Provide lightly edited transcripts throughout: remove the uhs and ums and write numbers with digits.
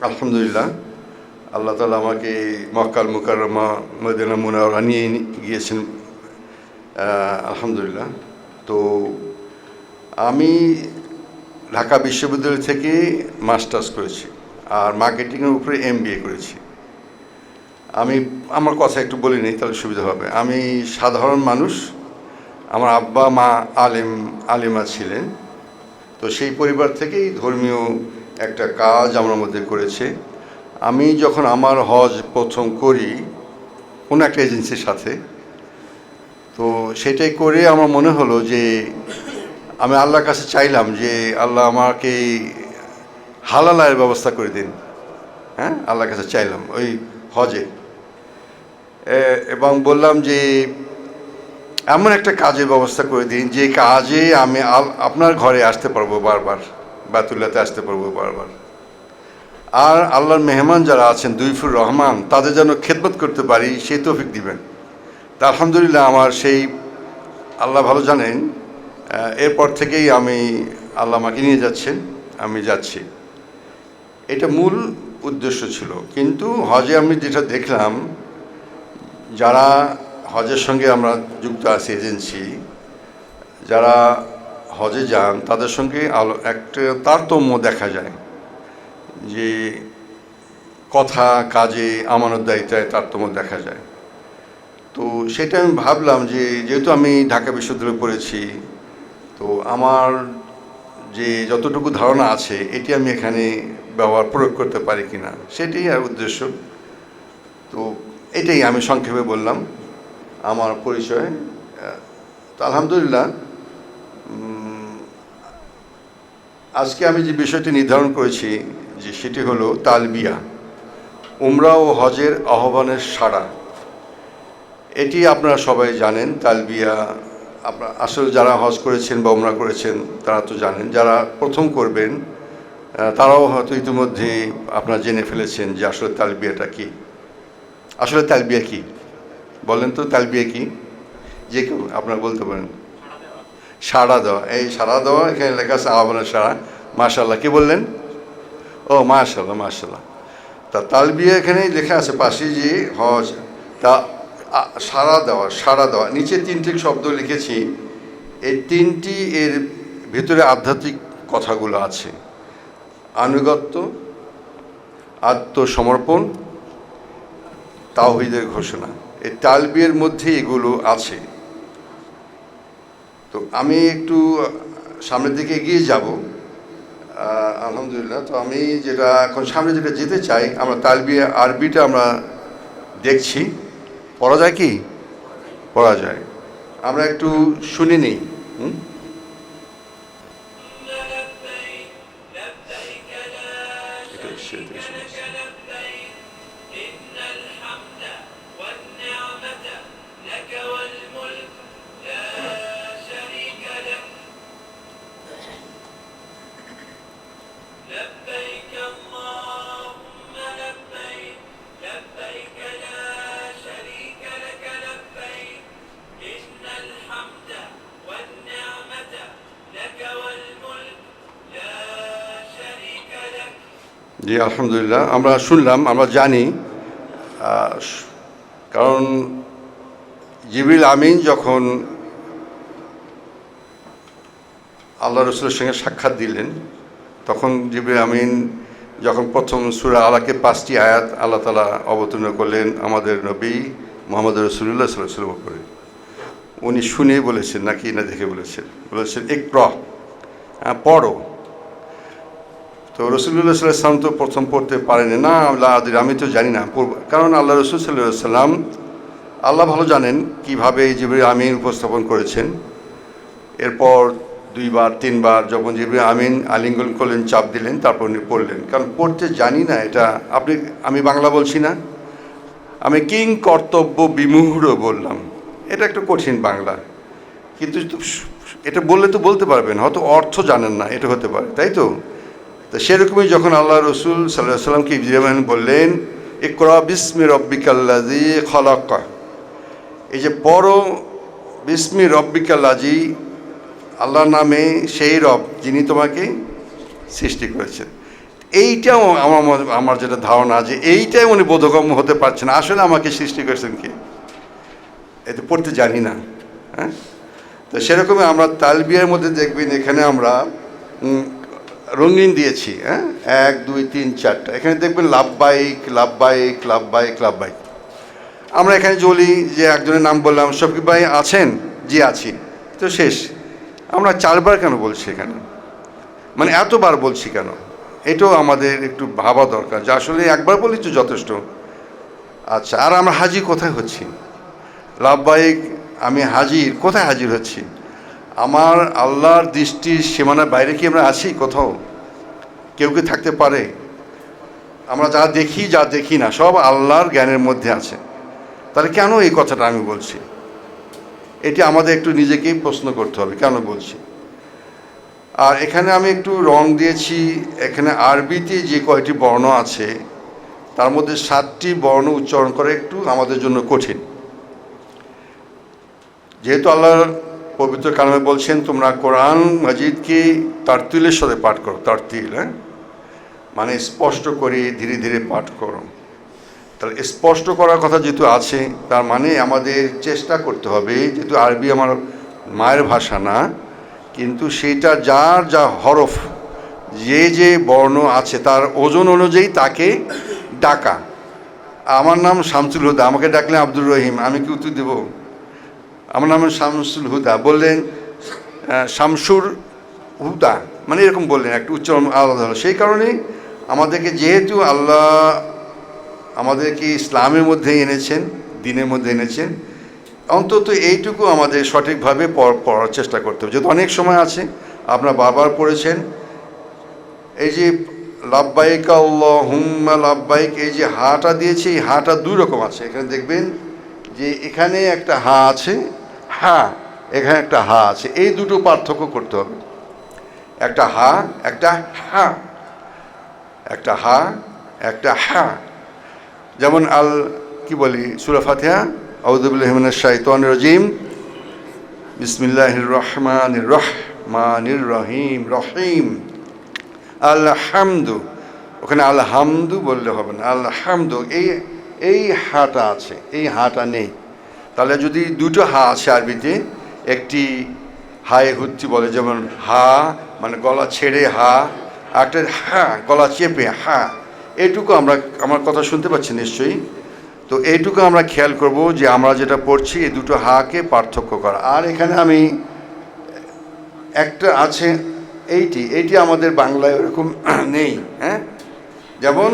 আলহামদুলিল্লাহ, আল্লাহ তাআলা আমাকে মক্কাল মুকাররমা মদিনা মুনাওয়ারা নিয়ে গিয়েছেন। আলহামদুলিল্লাহ। তো আমি ঢাকা বিশ্ববিদ্যালয় থেকে মাস্টার্স করেছি আর মার্কেটিংয়ের উপরে MBA করেছি। আমার কথা একটু বলে নিই, তাহলে সুবিধা হবে। আমি সাধারণ মানুষ, আমার আব্বা মা আলেমা ছিলেন, তো সেই পরিবার থেকেই ধর্মীয় একটা কাজ আমার মধ্যে করেছে। আমি যখন আমার হজ প্রথম করি কোনো একটা এজেন্সির সাথে, তো সেটাই করে আমার মনে হলো যে আমি আল্লাহর কাছে চাইলাম যে আল্লাহ আমাকে হালাল আয়ের ব্যবস্থা করে দিন। হ্যাঁ, আল্লাহর কাছে চাইলাম ওই হজে, এবং বললাম যে এমন একটা কাজের ব্যবস্থা করে দিন যে কাজে আমি আপনার ঘরে আসতে পারবো বারবার, বায়তুল্লাহতে আসতে পারবো বারবার, আর আল্লাহর মেহমান যারা আছেন দুইফুর রহমান, তাদের যেন খেদমত করতে পারি সেই তৌফিক দিবেন। তা আলহামদুলিল্লাহ, আমার সেই আল্লাহ ভালো জানেন, এরপর থেকেই আল্লাহ আমাকে নিয়ে যাচ্ছেন, আমি যাচ্ছি। এটা মূল উদ্দেশ্য ছিল। কিন্তু হজে আমি যেটা দেখলাম, যারা হজের সঙ্গে আমরা যুক্ত আছি, এজেন্সি যারা হজে যান, তাদের সঙ্গে একটা তারতম্য দেখা যায়, যে কথা কাজে আমানতদারিতায় তারতম্য দেখা যায়। তো সেটা আমি ভাবলাম যে যেহেতু আমি ঢাকা বিশ্ববিদ্যালয়ে পড়েছি, তো আমার যে যতটুকু ধারণা আছে এটি আমি এখানে প্রয়োগ করতে পারি কিনা, সেটাই আর উদ্দেশ্য। তো এটাই আমি সংক্ষেপে বললাম আমার পরিচয়। তো আলহামদুলিল্লাহ, আজকে আমি যে বিষয়টি নির্ধারণ করেছি যে সেটি হলো তালবিয়া, উমরা ও হজের আহ্বানের সাড়া। এটি আপনারা সবাই জানেন। তালবিয়া আপনার আসলে যারা হজ করেছেন বা উমরা করেছেন তারা তো জানেন, যারা প্রথম করবেন তারাও হয়তো ইতিমধ্যে আপনারা জেনে ফেলেছেন যে আসলে তালবিয়াটা কি। আসলে তালবিয়া কি বলেন তো? তালবিয়া কি? যে কেউ আপনারা বলতে পারেন। সাড়া দেওয়া। এই সাড়া দেওয়া, এখানে লেখা আছে আহ্বানের সাড়া। মাশাআল্লাহ, কি বললেন? ও মাশাআল্লাহ, মাশাআল্লাহ। তা তালবিয়া এখানেই লেখা আছে পাশে যে হজ, তা সাড়া দেওয়া, সাড়া দেওয়া। নিচে তিনটি শব্দ লিখেছি, এই তিনটি এর ভিতরে আধ্যাত্মিক কথাগুলো আছে: আনুগত্য, আত্মসমর্পণ, তাওহীদের ঘোষণা। এই তালবিয়ার মধ্যে এগুলো আছে। তো আমি একটু সামনের দিকে এগিয়ে যাব আলহামদুলিল্লাহ। তো আমি যেটা এখন সামনে যেটা যেতে চাই, আমরা তালবিয়া আরবিটা আমরা দেখছি। পড়া যায় কি? পড়া যায়। আমরা একটু শুনে নিই। জি আলহামদুলিল্লাহ, আমরা শুনলাম, আমরা জানি। কারণ জিবরিল আমিন যখন আল্লাহ রসুলের সঙ্গে সাক্ষাৎ দিলেন, তখন জিবরিল আমিন যখন প্রথম সূরা আলাকে 5টি আয়াত আল্লাহ তাআলা অবতীর্ণ করলেন আমাদের নবী মুহাম্মদ রাসূলুল্লাহ সাল্লাল্লাহু আলাইহি ওয়াসাল্লাম করে, উনি শুনে বলেছেন নাকি না দেখে বলেছেন ইকরা, পড়ো। তো রাসূলুল্লাহ সাল্লাল্লাহু আলাইহি ওয়াসাল্লাম তো প্রথম পড়তে পারেনি। না, আমি তো জানি না, কারণ আল্লাহ রসুল সাল্লাল্লাহু আলাইহি ওয়াসাল্লাম, আল্লাহ ভালো জানেন কীভাবে জিবরিল আমিন উপস্থাপন করেছেন। এরপর 2বার 3বার যখন জিবরিল আমিন আলিঙ্গন করলেন, চাপ দিলেন, তারপর উনি পড়লেন। কারণ পড়তে জানি না, এটা আমি বাংলা বলছি না, আমি কিং কর্তব্য বিমূঢ় বললাম। এটা একটা কঠিন বাংলা, কিন্তু এটা বললে তো বলতে পারবেন, হয়তো অর্থ জানেন না, এটা হতে পারে, তাই তো? তো সেরকমই যখন আল্লাহ রসুল সাল্লাল্লাহু আলাইহি ওয়াসাল্লামকে জিবরিল বললেন ইকরা বিসমি রব্বিকাল্লাযী খলাক, এই যে পড়ো বিসমি রব্বিকাল্লাযী, আল্লাহর নামে সেই রব যিনি তোমাকে সৃষ্টি করেছেন। এইটাও আমার যেটা ধারণা যে এইটাই উনি বোধগম্য হতে পারছেন, আসলে আমাকে সৃষ্টি করেছেন কে, এতে পড়তে জানি না। হ্যাঁ, তো সেরকমই আমরা তালবিয়ার মধ্যে দেখবেন এখানে আমরা রঙিন দিয়েছি। হ্যাঁ, 1 2 3 4টা, এখানে দেখবেন লাব্বাইক লাব্বাইক লাব্বাইক লাব্বাইক। আমরা এখানে বলি যে একজনের নাম বললাম, শফিক ভাই আছেন, জি আছি, তো শেষ। আমরা 4বার কেন বলছি এখানে, মানে এতবার বলছি কেন, এটাও আমাদের একটু ভাবা দরকার যে আসলে একবার বলি তো যথেষ্ট। আচ্ছা, আর আমরা হাজির কোথায় হচ্ছি? লাব্বাইক, আমি হাজির, কোথায় হাজির হচ্ছি? আমার আল্লাহর দৃষ্টির সীমানার বাইরে কি আমরা আছি কোথাও? কেউ কি থাকতে পারে? আমরা যা দেখি যা দেখি না সব আল্লাহর জ্ঞানের মধ্যে আছে। তাহলে কেন এই কথাটা আমি বলছি? এটি আমাদের একটু নিজেকেই প্রশ্ন করতে হবে কেন বলছি। আর এখানে আমি একটু রং দিয়েছি, এখানে আরবিতে যে কয়টি বর্ণ আছে তার মধ্যে 7টি বর্ণ উচ্চারণ করা একটু আমাদের জন্য কঠিন। যেহেতু আল্লাহর পবিত্র কালামে বলছেন তোমরা কোরআন মাজিদকে তারতিলের সাথে পাঠ করো, তারতিল, হ্যাঁ, মানে স্পষ্ট করে ধীরে ধীরে পাঠ করো। তাহলে স্পষ্ট করার কথা যেহেতু আছে, তার মানে আমাদের চেষ্টা করতে হবে, যেহেতু আরবি আমার মায়ের ভাষা না, কিন্তু সেটা যার যা হরফ, যে যে বর্ণ আছে তার ওজন অনুযায়ী তাকে ডাকা। আমার নাম শামসুল হুদা, আমাকে ডাকলেন আব্দুর রহিম, আমি কি উত্তর দেব? আমার নাম শামসুল হুদা, বললেন শামসুর হুদা, মানে এরকম বললেন, একটু উচ্চারণ আলাদা হলো। সেই কারণেই আমাদেরকে, যেহেতু আল্লাহ আমাদেরকে ইসলামের মধ্যে এনেছেন, দিনের মধ্যে এনেছেন, অন্তত এইটুকু আমাদের সঠিকভাবে পড়ার চেষ্টা করতে হবে। যেহেতু অনেক সময় আছে, আপনারা বারবার পড়েছেন, এই যে লাব্বাইক আল্লাহুম্মা লাব্বাইক, এই যে হাটা দিয়েছে, এই হাটা 2 রকম আছে। এখানে দেখবেন যে এখানে একটা হা আছে, হ্যাঁ, এখানে একটা হা আছে, এই দুটো পার্থক্য করতে হবে। একটা হা, একটা হা, একটা হা, একটা হা। যেমন কি বলি সূরা ফাতিহা, আউযু বিল্লাহি মিনাশ শাইতানির রাজিম, বিসমিল্লাহির রহমানির রহমানির রহিম, রহিম, আলহামদু, ওখানে আলহামদু বললে হবে না, আলহামদু, এই হাটা আছে, এই হাটা নেই। তাহলে যদি 2টো হা আছে আরবিতে, একটি হায়ে হুচ্চি বলে, যেমন হা মানে গলা ছেড়ে হা, একটা হা গলা চেপে হা, এইটুকু আমার কথা শুনতে পাচ্ছি নিশ্চয়ই। তো এইটুকু আমরা খেয়াল করব যে আমরা যেটা পড়ছি এই 2টো হাকে পার্থক্য করা। আর এখানে আমি একটা আছে, এইটি আমাদের বাংলায় ওরকম নেই। হ্যাঁ, যেমন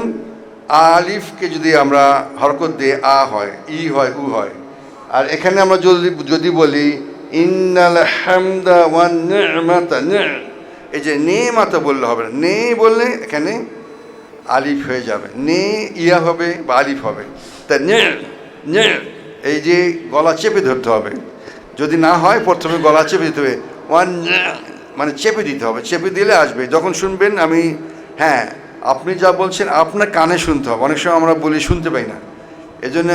আলিফকে যদি আমরা হরকত দিয়ে আ হয়, ই হয়, উ হয়, আর এখানে আমরা যদি বলি ইন্নাল হামদা ওয়ান নি'মাতা, এই যে নেমাতা বললে হবে না, নে বললে এখানে আলিফ হয়ে যাবে, নে ইয়া হবে বা আলিফ হবে। তা এই যে গলা চেপে ধরতে হবে, যদি না হয় প্রথমে গলা চেপে দিতে হবে, ওয়ান মানে চেপে দিতে হবে, চেপে দিলে আসবে। যখন শুনবেন আমি, হ্যাঁ, আপনি যা বলছেন আপনার কানে শুনতে হবে, অনেক সময় আমরা বলি শুনতে পাই না। এজন্য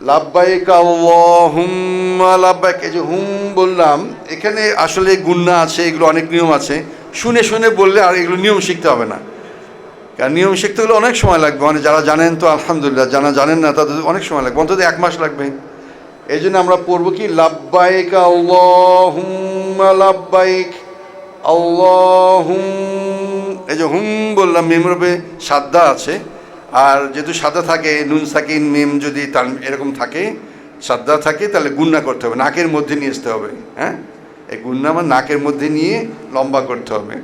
লাব্বাইক আল্লাহুম্মা লাব্বাইক, এই যে হুম বললাম, এখানে আসলে গুন্না আছে, এগুলো অনেক নিয়ম আছে, শুনে শুনে বললে আর এগুলো নিয়ম শিখতে হবে না। কারণ নিয়ম শিখতে হলে অনেক সময় লাগবে, মানে যারা জানেন তো আলহামদুলিল্লাহ, যারা জানেন না তাদের অনেক সময় লাগবে, অন্তত 1 মাস লাগবে। এই জন্য আমরা পড়বো কি লাব্বাইক আল্লাহুম্মা লাব্বাইক আল্লাহুম, এই যে হুম বললাম, মিমরূপে সাদ্দা আছে, আর যেহেতু সাদা থাকে, নুন সাকিন মিম যদি তার এরকম থাকে, সাদ্দা থাকে, তাহলে গুন্না করতে হবে, নাকের মধ্যে নিয়ে আসতে হবে। হ্যাঁ, এই গুন্না আমার নাকের মধ্যে নিয়ে লম্বা করতে হবে।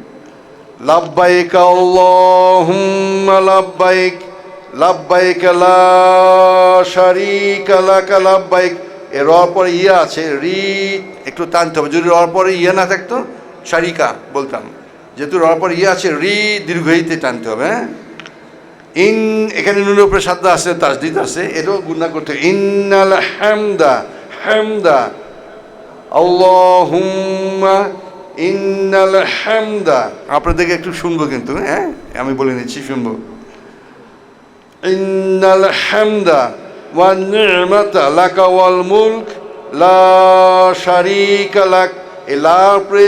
লাব্বাইক আল্লাহুম্মা লাব্বাইক লাব্বাইক লা শারীকা লাকা লাব্বাইক, এর পরে ইয়া আছে, রি একটু টানতে হবে, যদি রর পরে ইয়া না থাকতো শারিকা বলতাম, যেহেতু রর পরে ইয়া আছে, রি দীর্ঘইতে টানতে হবে। হ্যাঁ, ইন এখানে নুনের উপরে সাদ্দা আছে, তাসদিদ আছে, এটাও গুণা করতে হবে। ইন্নাল হামদা, হামদা আল্লাহুম্মা ইন্নাল হামদা, আপনাদেরকে একটু শুনবো কিন্তু, হ্যাঁ, আমি বলে নিচ্ছি, শুনবো। ইন্নাল হামদা ওয়ান নি'মাতা লাকা ওয়াল মুলক লা শারীকা লাক, এই লার উপরে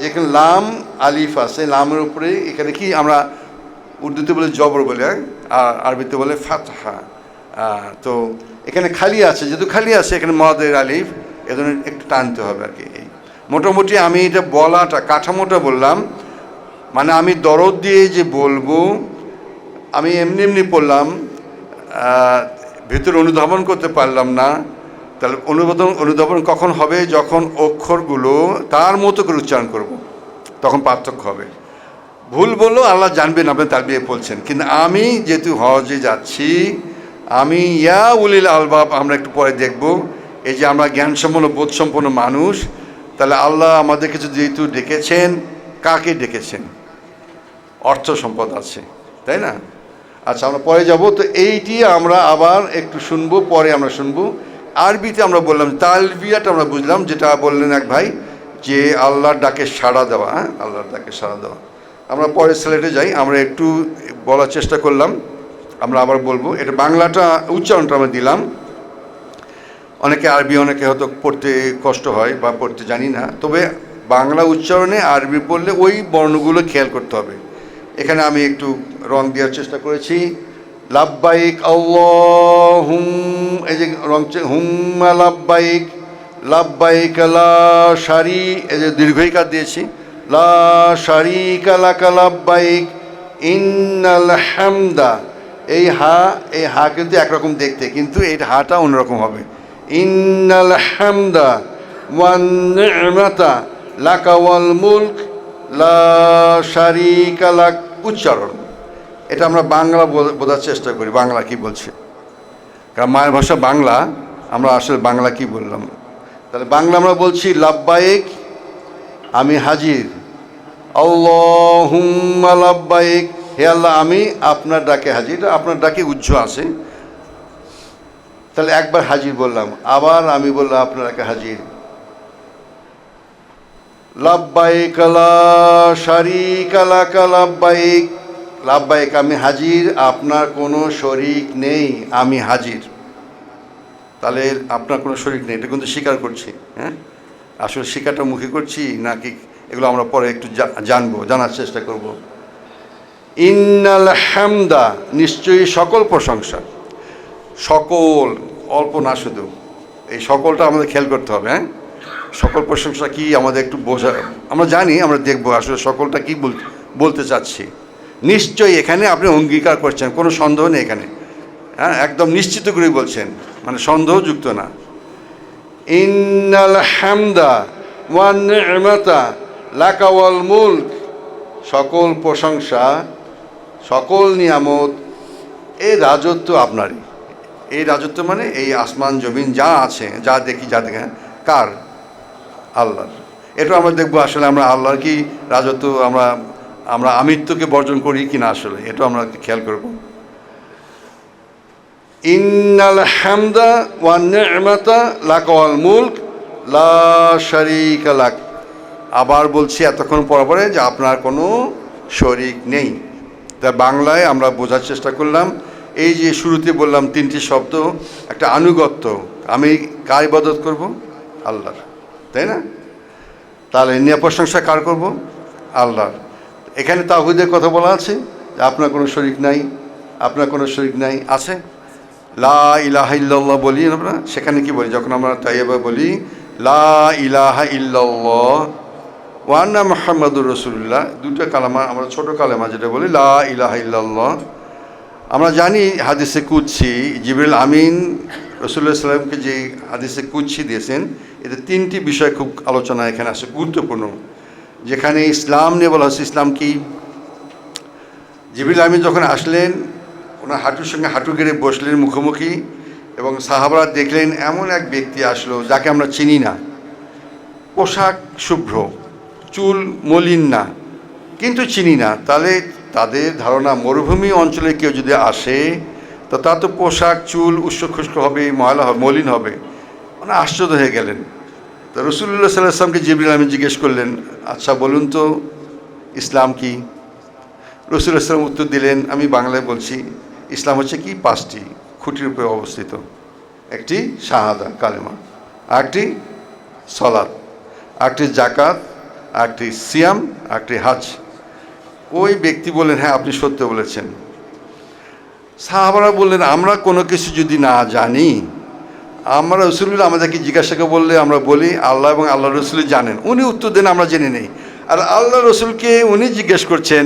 যেখানে লাম আলিফ আছে, লামের উপরে এখানে কি আমরা উর্দুতে বলে জবর বলে, আর আরবিতে বলে ফাতহা। তো এখানে খালি আছে, যেহেতু খালি আছে এখানে মদের আলিফ, এজন্য একটু টানতে হবে আর কি। এই মোটামুটি আমি এটা বলাটা কাঠামোটা বললাম, মানে আমি দরদ দিয়ে যে বলবো, আমি এমনি এমনি পড়লাম, ভেতরে অনুধাবন করতে পারলাম না। তাহলে অনুধাবন কখন হবে? যখন অক্ষরগুলো তার মতো করে উচ্চারণ করব, তখন পার্থক্য হবে। ভুল বললেও আল্লাহ জানবেন আপনি তালবিয়ে বলছেন, কিন্তু আমি যেহেতু হজে যাচ্ছি, আমি ইয়া উলিল আলবাব, আমরা একটু পরে দেখব, এই যে আমরা জ্ঞানসম্পন্ন বোধসম্পন্ন মানুষ, তাহলে আল্লাহ আমাদেরকে যেহেতু ডেকেছেন, কাকে ডেকেছেন? অর্থ সম্পদ আছে, তাই না? আচ্ছা, আমরা পরে যাব। তো এইটি আমরা আবার একটু শুনবো, পরে আমরা শুনবো। আরবিতে আমরা বললাম তালবিয়াটা আমরা বুঝলাম, যেটা বললেন এক ভাই, যে আল্লাহর ডাকে সাড়া দেওয়া। হ্যাঁ, আল্লাহর ডাকে সাড়া দেওয়া। আমরা পরের স্লাইডে যাই, আমরা একটু বলার চেষ্টা করলাম, আমরা আবার বলবো। এটা বাংলাটা উচ্চারণটা আমরা দিলাম। অনেকে আরবি, অনেকে হয়তো পড়তে কষ্ট হয় বা পড়তে জানি না, তবে বাংলা উচ্চারণে আরবি পড়লে ওই বর্ণগুলো খেয়াল করতে হবে। এখানে আমি একটু রং দেওয়ার চেষ্টা করেছি। লাব্বাইক আল্লাহুম, এই যে রং, হুম্মা লাব্বাইক, লাব্বাইক লা শারি, এই যে দীর্ঘইকার দিয়েছি, লা শারিকা লাকা লাব্বাইক ইন্নাল হামদা। এই হা কিন্তু একরকম দেখতে, কিন্তু এই হাটা অন্যরকম হবে। ইন্নাল হামদা ওয়ান নি'মাতা লাকা ওয়াল মুলক লা শারিকা লাক। উচ্চারণ এটা আমরা বাংলা বোঝার চেষ্টা করি, বাংলা কি বলছে, কারণ মায়ের ভাষা বাংলা, আমরা আসলে বাংলা কি বললাম। তাহলে বাংলা আমরা বলছি লাব্বাইক, আমি হাজির। আল্লাহুম্মা লাব্বাইক, হে আল্লাহ আমি আপনার ডাকে হাজির। আপনার ডাকে উজ্জ আছে, তাহলে একবার হাজির বললাম, আবার আমি বললাম আপনার ডাকে হাজির। লাব্বাইক লা শারিকা লাকা লাব্বাইক, লাব্বাইক আমি হাজির, আপনার কোনো শরিক নেই, আমি হাজির। তাহলে আপনার কোনো শরিক নেই, এটা কিন্তু স্বীকার করছি। হ্যাঁ, আসলে স্বীকারটা মুখে করছি নাকি, এগুলো আমরা পরে একটু জানবো, জানার চেষ্টা করব। ইন্নাল হামদা, নিশ্চয়ই সকল প্রশংসা, সকল, অল্প না শুধু, এই সকলটা আমাদের খেয়াল করতে হবে। হ্যাঁ, সকল প্রশংসা কি আমাদের একটু বোঝা, আমরা জানি, আমরা দেখবো আসলে সকলটা কি বলতে চাচ্ছি। নিশ্চয়ই এখানে আপনি অঙ্গীকার করছেন, কোনো সন্দেহ নেই এখানে। হ্যাঁ, একদম নিশ্চিত করেই বলছেন, মানে সন্দেহযুক্ত না। ইন্নাল হামদা ওয়ান নি'মাতা লাকা ওয়াল মুলক, সকল প্রশংসা, সকল নিয়ামত, এই রাজত্ব আপনারই। এই রাজত্ব মানে এই আসমান জমিন যা আছে, যা দেখি, যা দেখে, কার? আল্লাহর। এটা আমরা দেখবো আসলে আমরা আল্লাহর কি রাজত্ব, আমরা আমিত্বকে বর্জন করি কিনা, আসলে এটা আমরা খেয়াল করব। ইন্নাল হামদা ওয়ান নি'মাতা লাকা ওয়াল মুলক লা শারিকা লাক। আবার বলছি এতক্ষণ পরে যে আপনার কোনো শরিক নেই। তা বাংলায় আমরা বোঝার চেষ্টা করলাম, এই যে শুরুতে বললাম তিনটি শব্দ, একটা আনুগত্য, আমি কার ইবাদত করব? আল্লাহর, তাই না? তাহলে নিয়ে প্রশংসা কার করব? আল্লাহর। এখানে তাওহীদের কথা বলা আছে, যে আপনার কোনো শরিক নাই, আপনার কোনো শরিক নাই। আছে লা ইলাহা ইল্লাল্লাহ বলি আমরা, সেখানে কি বলি যখন আমরা তাইয়্যিবা বলি, লা ইলাহা ইল্লাল্লাহ ওয়া আন্না মুহাম্মাদুর রাসূলুল্লাহ, দুটো কালেমা, আমরা ছোট কালেমা যেটা বলি লা ইলাহা ইল্লাল্লাহ। আমরা জানি হাদিসে কুদসি, জিবরিল আমিন রাসূলুল্লাহ সাল্লাল্লাহু আলাইহি ওয়াসাল্লামকে যে হাদিসে কুদসি দিয়েছেন, এতে তিনটি বিষয় খুব আলোচনা এখানে আসে, গুরুত্বপূর্ণ। যেখানে ইসলাম নিয়ে বলা হচ্ছে, ইসলাম কি? জিবরিল আমিন যখন আসলেন, ওনার হাঁটুর সঙ্গে হাঁটু গেড়ে বসলেন মুখোমুখি, এবং সাহাবারা দেখলেন এমন এক ব্যক্তি আসলো যাকে আমরা চিনি না, পোশাক শুভ্র, চুল মলিন না, কিন্তু চিনি না। তাহলে তাদের ধারণা মরুভূমি অঞ্চলে কেউ যদি আসে, তো তার তো পোশাক চুল উস্কো খুস্কো হবে, ময়লা হবে, মলিন হবে। মানে আশ্চর্য হয়ে গেলেন। তো রাসূলুল্লাহ সাল্লাল্লাহু আলাইহি ওয়াসাল্লামকে জিবরিল আমিন জিজ্ঞেস করলেন, আচ্ছা বলুন তো ইসলাম কি? রাসূলুল্লাহ সাল্লাল্লাহু আলাইহি ওয়াসাল্লাম উত্তর দিলেন, আমি বাংলায় বলছি, ইসলাম হচ্ছে কি? 5টি খুঁটির উপরে অবস্থিত। একটি শাহাদা কালেমা, আরেকটি সলাত, আরেকটি জাকাত, আরেকটি সিয়াম, আরেকটি হজ। ওই ব্যক্তি বললেন, হ্যাঁ আপনি সত্য বলেছেন। সাহাবারা বললেন, আমরা কোনো কিছু যদি না জানি, আমরা রসুলুল্লাহ আমাদেরকে জিজ্ঞাসা করে বললে আমরা বলি আল্লাহ এবং আল্লাহ রসুল জানেন, উনি উত্তর দেন, আমরা জেনে নেই। আর আল্লাহ রসুলকে উনি জিজ্ঞেস করছেন,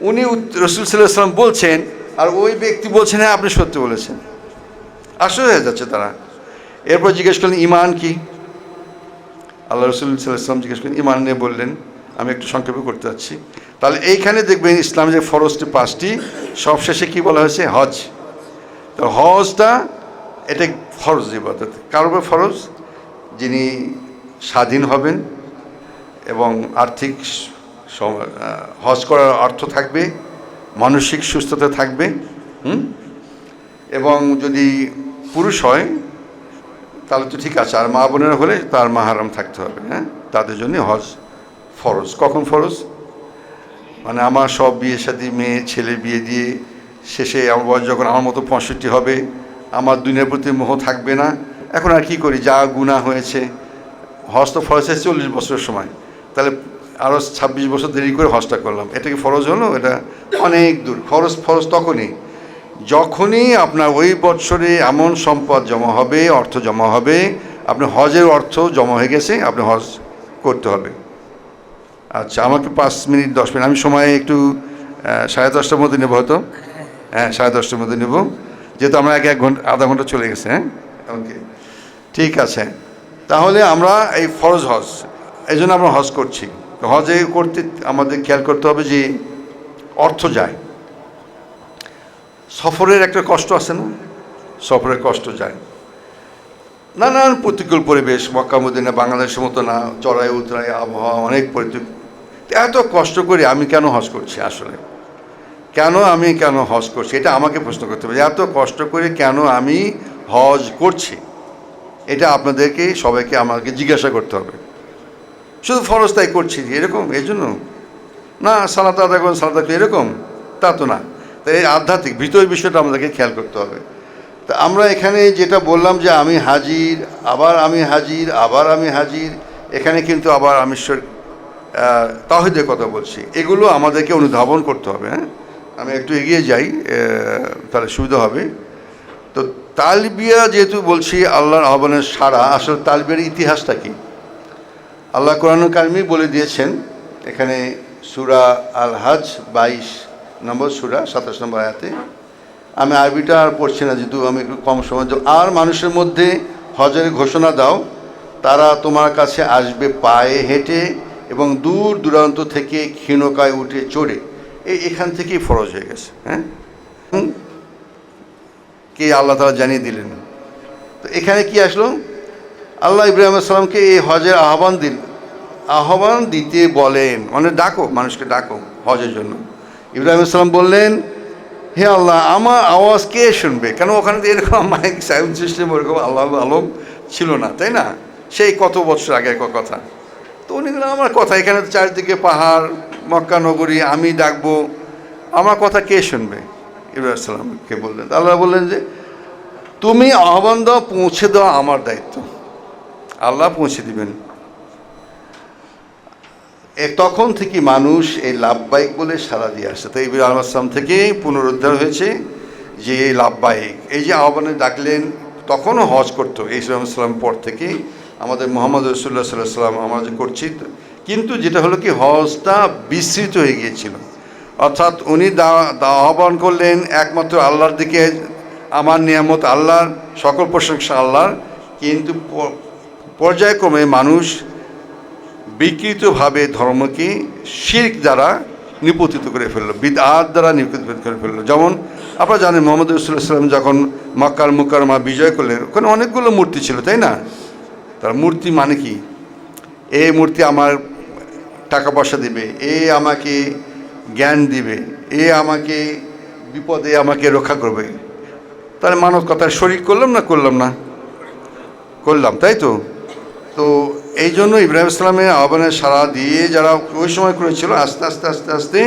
উনি রসুল সাল্লাল্লাহু আলাইহি ওয়াসাল্লাম বলছেন, আর ওই ব্যক্তি বলছেন হ্যাঁ আপনি সত্য বলেছেন। আশ্চর্য হয়ে যাচ্ছে তারা। এরপর জিজ্ঞেস করলেন ঈমান কি? আল্লাহ রসুল সাল্লাল্লাহু আলাইহি ওয়াসাল্লাম জিজ্ঞেস করলেন, ঈমান নিয়ে বললেন। আমি একটু সংক্ষেপে করতে চাচ্ছি। তাহলে এইখানে দেখবেন ইসলামের যে ফরজটি 5টি, সবশেষে কি বলা হয়েছে? হজ। তো হজটা এটা ফরজ ইবাদত। কার উপর ফরজ? যিনি স্বাধীন হবেন এবং আর্থিক হজ করার অর্থ থাকবে, মানসিক সুস্থতা থাকবে, এবং যদি পুরুষ হয় তাহলে তো ঠিক আছে, আর মা বোনেরা হলে তার মাহারাম থাকতে হবে। হ্যাঁ, তাদের জন্য হজ ফরজ। কখন ফরজ? মানে আমার সব বিয়ে শাদী, মেয়ে ছেলে বিয়ে দিয়ে শেষে আমার বয়স যখন আমার মতো 65 হবে, আমার দুনিয়ার প্রতি মোহ থাকবে না, এখন আর কি করি, যা গুনাহ হয়েছে। হজ তো ফরজ হয়েছে 40 বছরের সময়, তাহলে আরও 26 বছর দেরি করে হজটা করলাম, এটা কি ফরজ হলো? এটা অনেক দূর। ফরজ যখনই আপনার ওই বছরে এমন সম্পদ জমা হবে, অর্থ জমা হবে, আপনার হজের অর্থ জমা হয়ে গেছে, আপনি হজ করতে হবে। আচ্ছা, আমাকে 5 মিনিট 10 মিনিট, আমি সময় একটু 10:30টার মধ্যে নেবো হয়তো। হ্যাঁ, 10:30টার মধ্যে নেব, যেহেতু আমরা এক ঘন্টা আধা ঘন্টা চলে গেছে। হ্যাঁ, ওকে, ঠিক আছে। তাহলে আমরা এই ফরজ হজ, এই জন্য আমরা হজ করছি। হজে করতে আমাদের খেয়াল করতে হবে যে অর্থ যায়। সফরের একটা কষ্ট আছে না? সফরের কষ্ট যায়, নানান প্রতিকূল পরিবেশ। মক্কা মদিনা বাংলাদেশের মতো না, চড়াই উতরাই আবহাওয়া, অনেক এত কষ্ট করে আমি কেন হজ করছি? আসলে আমি কেন হজ করছি, এটা আমাকে প্রশ্ন করতে হবে। এত কষ্ট করে কেন আমি হজ করছি, এটা আপনাদেরকে সবাইকে আমাকে জিজ্ঞাসা করতে হবে। শুধু ফরজ তাই করছি এরকম, এই জন্য না, সালাত আদায় করুন, সালাত এরকম, তা তো না। তাই এই আধ্যাত্মিক ভিতরের বিষয়টা আমাদেরকে খেয়াল করতে হবে। তা আমরা এখানে যেটা বললাম যে আমি হাজির, আবার আমি হাজির, আবার আমি হাজির, এখানে কিন্তু আবার আমি তাওহীদের কথা বলছি। এগুলো আমাদেরকে অনুধাবন করতে হবে। হ্যাঁ, আমি একটু এগিয়ে যাই, তাহলে সুবিধা হবে। তো তালবিয়া যেহেতু বলছি আল্লাহর আহ্বানের সাড়া, আসলে তালবিয়ার ইতিহাসটা কি? আল্লাহ কোরআনুল কারিমে বলে দিয়েছেন, এখানে সূরা আল হজ 22 নম্বর সূরা 27 নম্বর আয়াতে। আমি আরবিটা আর পড়ছি না, যেহেতু আমি একটু কম সময়। আর মানুষের মধ্যে হজের ঘোষণা দাও, তারা তোমার কাছে আসবে পায়ে হেঁটে এবং দূর দূরান্ত থেকে ক্ষীণকায় উঠে চড়ে। এখান থেকেই ফরজ হয়ে গেছে। হ্যাঁ, কে? আল্লাহ তাআলা জানিয়ে দিলেন। তো এখানে কি আসলো? আল্লাহ ইব্রাহিম আলাইহিস সালামকে এই হজের আহ্বান দিতে বলেন, মানে ডাকো, মানুষকে ডাকো হজের জন্য। ইব্রাহিম আলাইহিস সালাম বললেন, হে আল্লাহ, আমার আওয়াজ কে শুনবে? কেন ওখানে তো এরকম মাইক সাউন্ড সিস্টেম ওরকম আল্লাহ আলম ছিল না, তাই না? সেই কত বছর আগের কথা। তো উনি বললেন, আমার কথা, এখানে তো চারিদিকে পাহাড়, মক্কা নগরী, আমি ডাকবো, আমার কথা কে শুনবে? ইব্রাহিম সালামকে বললেন। আল্লাহ বললেন যে তুমি আহ্বান দাও, পৌঁছে দেওয়া আমার দায়িত্ব, আল্লাহ পৌঁছে দিবেন। তখন থেকে মানুষ এই লাভবাহিক বলে সাড়া দিয়ে আসছে। তাই ইব্রাহিম আলাইহিস সালাম থেকে পুনরুদ্ধার হয়েছে যে এই লাভবাহিক, এই যে আহ্বানে ডাকলেন, তখনও হজ করতো এই ইসলাম পর থেকে আমাদের মুহাম্মদ রাসূলুল্লাহ সাল্লাল্লাহু আলাইহি ওয়াসাল্লাম আমরা যে করছি। কিন্তু যেটা হলো কি, হজটা বিস্তৃত হয়ে গিয়েছিল, অর্থাৎ উনি আহ্বান করলেন একমাত্র আল্লাহর দিকে, আমার নিয়ামত আল্লাহর, সকল প্রশংসা আল্লাহর। কিন্তু পর্যায়ক্রমে মানুষ বিকৃতভাবে ধর্মকে শিরক দ্বারা নিপতিত করে ফেললো, বিদআত দ্বারা নিপতিত করে ফেললো। যেমন আপনারা জানেন, মুহাম্মদ রাসূলুল্লাহ সাল্লাল্লাহু আলাইহি ওয়াসাল্লাম যখন মক্কার মুকাররমা বিজয় করলেন, ওখানে অনেকগুলো মূর্তি ছিল, তাই না? তার মূর্তি মানে কি? এই মূর্তি আমার টাকা পয়সা দিবে, এ আমাকে জ্ঞান দিবে, এ আমাকে বিপদে আমাকে রক্ষা করবে। তাহলে মানব কথার শরীক করলাম না? করলাম, তাই তো। তো এই জন্য ইব্রাহিম ইসলামের আহ্বানের সাড়া দিয়ে যারা ওই সময় করেছিল, আস্তে আস্তে আস্তে আস্তে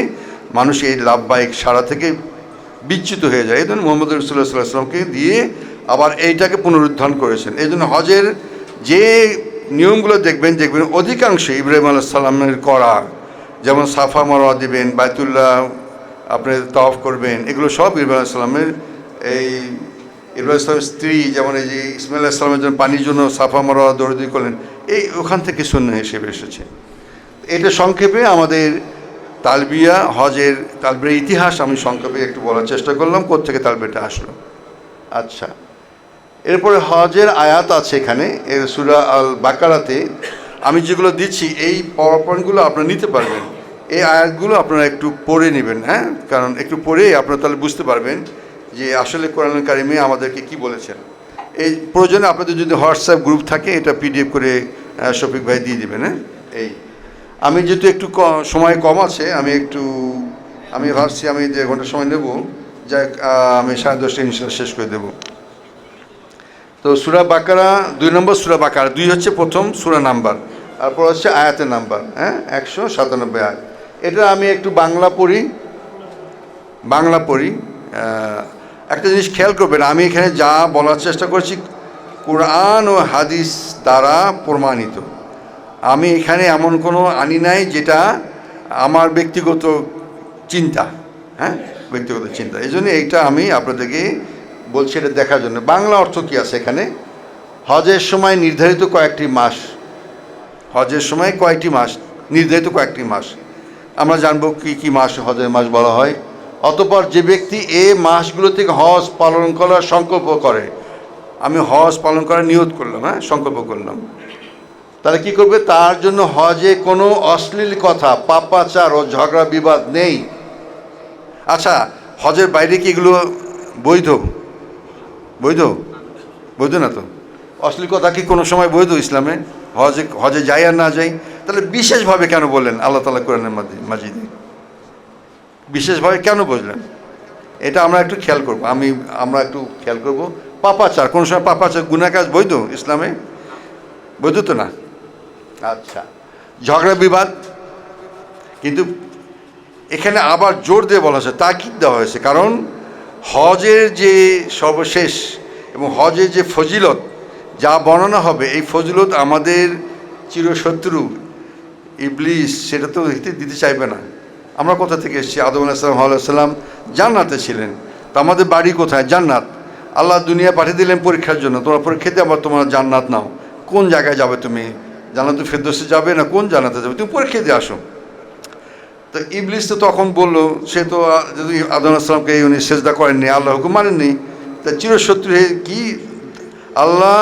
মানুষ এই লাভবাহিক সাড়া থেকে বিচ্যুত হয়ে যায়। এই জন্য মুহাম্মদ রাসূলুল্লাহ সাল্লাল্লাহু আলাইহি ওয়াসাল্লামকে দিয়ে আবার এইটাকে পুনরুদ্ধার করেছেন। এই জন্য হজের যে নিয়মগুলো দেখবেন অধিকাংশ ইব্রাহিম আলাইহিস সালামের করা, যেমন সাফা মারওয়া দিবেন, বাইতুল্লাহ আপনি তাওয়াফ করবেন, এগুলো সব ইব্রাহিম ইসলামের এই ইব্রাহিম ইসলামের স্ত্রী যেমন এই যে ইসমাইল ইসলামের জন্য পানির জন্য সাফা মারওয়া দৌড়দৌড়ি করলেন, এই ওখান থেকে সুন্নাহ হিসেবে এসেছে। এটা সংক্ষেপে আমাদের তালবিয়া হজের তালবিয়ার ইতিহাস আমি সংক্ষেপে একটু বলার চেষ্টা করলাম, কোত্থেকে তালবিয়াটা আসলো। আচ্ছা, এরপরে হজের আয়াত আছে এখানে সূরা আল বাকারাতে। আমি যেগুলো দিচ্ছি এই পাওয়ার পয়েন্টগুলো আপনারা নিতে পারবেন, এই আয়াতগুলো আপনারা একটু পড়ে নেবেন, হ্যাঁ, কারণ একটু পড়ে আপনারা তাহলে বুঝতে পারবেন যে আসলে কোরআন কারিমে আমাদেরকে কি বলেছেন। এই প্রয়োজনে আপনাদের যদি হোয়াটসঅ্যাপ গ্রুপ থাকে এটা পিডিএফ করে শফিক ভাই দিয়ে দেবেন। হ্যাঁ, এই আমি যেহেতু একটু সময় কম আছে, আমি ভাবছি আমি 1.5 ঘন্টা সময় নেব, যাই আমি 10:30 ইনশাআল্লাহ শেষ করে দেব। তো সূরা বাকারা 2 নম্বর সূরা বাকারা, 2 হচ্ছে প্রথম সূরা নাম্বার, তারপর হচ্ছে আয়াতের নাম্বার, হ্যাঁ, 197 আয়াত। এটা আমি একটু বাংলা পড়ি। একটা জিনিস খেয়াল করবেন, আমি এখানে যা বলার চেষ্টা করছি কোরআন ও হাদিস দ্বারা প্রমাণিত। আমি এখানে এমন কোনো আনি নাই যেটা আমার ব্যক্তিগত চিন্তা, হ্যাঁ, ব্যক্তিগত চিন্তা। এই জন্য এইটা আমি আপনাদেরকে বলছি এটা দেখার জন্য। বাংলা অর্থ কী আছে এখানে? হজের সময় নির্ধারিত কয়েকটি মাস, হজের সময় কয়েকটি মাস, নির্ধারিত কয়েকটি মাস আমরা জানবো কী কী মাস হজের মাস বলা হয়। অতঃপর যে ব্যক্তি এই মাসগুলো থেকে হজ পালন করার সংকল্প করে, আমি হজ পালন করার নিয়ত করলাম, হ্যাঁ, সংকল্প করলাম, তাহলে কী করবে? তার জন্য হজে কোনো অশ্লীল কথা, পাপাচার ও ঝগড়া বিবাদ নেই। আচ্ছা, হজের বাইরে কি এগুলো বৈধ? বৈধ না তো। অশ্লীল কথা কি কোনো সময় বৈধ ইসলামে? হজে যাই আর না যাই, তাহলে বিশেষভাবে কেন বললেন আল্লাহ তাআলা কোরআনের মাজিদে? বিশেষভাবে কেন বুঝলেন? এটা আমরা একটু খেয়াল করবো, আমরা একটু খেয়াল করব। পাপাচার, কোনো সময় পাপাচার গুনাহ কাজ বৈধ ইসলামে? বৈধ তো না। আচ্ছা, ঝগড়া বিবাদ, কিন্তু এখানে আবার জোর দিয়ে বলা হয়েছে, তাকিদ দেওয়া হয়েছে, কারণ হজের যে সর্বশেষ এবং হজের যে ফজিলত যা বর্ণনা হবে, এই ফজিলত আমাদের চিরশত্রু ইবলিস সেটা তো দিতে চাইবে না। আমরা কোথা থেকে এসেছি? আদম আলাইহিস সালাম, হাওয়া আলাইহিস সালাম জান্নাতে ছিলেন, তো আমাদের বাড়ি কোথায়? জান্নাত। আল্লাহ দুনিয়া পাঠিয়ে দিলেন পরীক্ষার জন্য, তোমরা পরীক্ষা দিয়ে আবার তোমার জান্নাত নাও। কোন জায়গায় যাবে তুমি? জান্নাতুল ফেরদৌসে যাবে না কোন জান্নাতে যাবে? তুমি পরীক্ষা দিয়ে আসো। তো ইবলিস তো তখন বললো, সে তো যদি আদম আলাইহিস সালামকে উনি সেজদা করেননি, আল্লাহ হুকুম মানেননি, তা চিরশত্রু কি আল্লাহ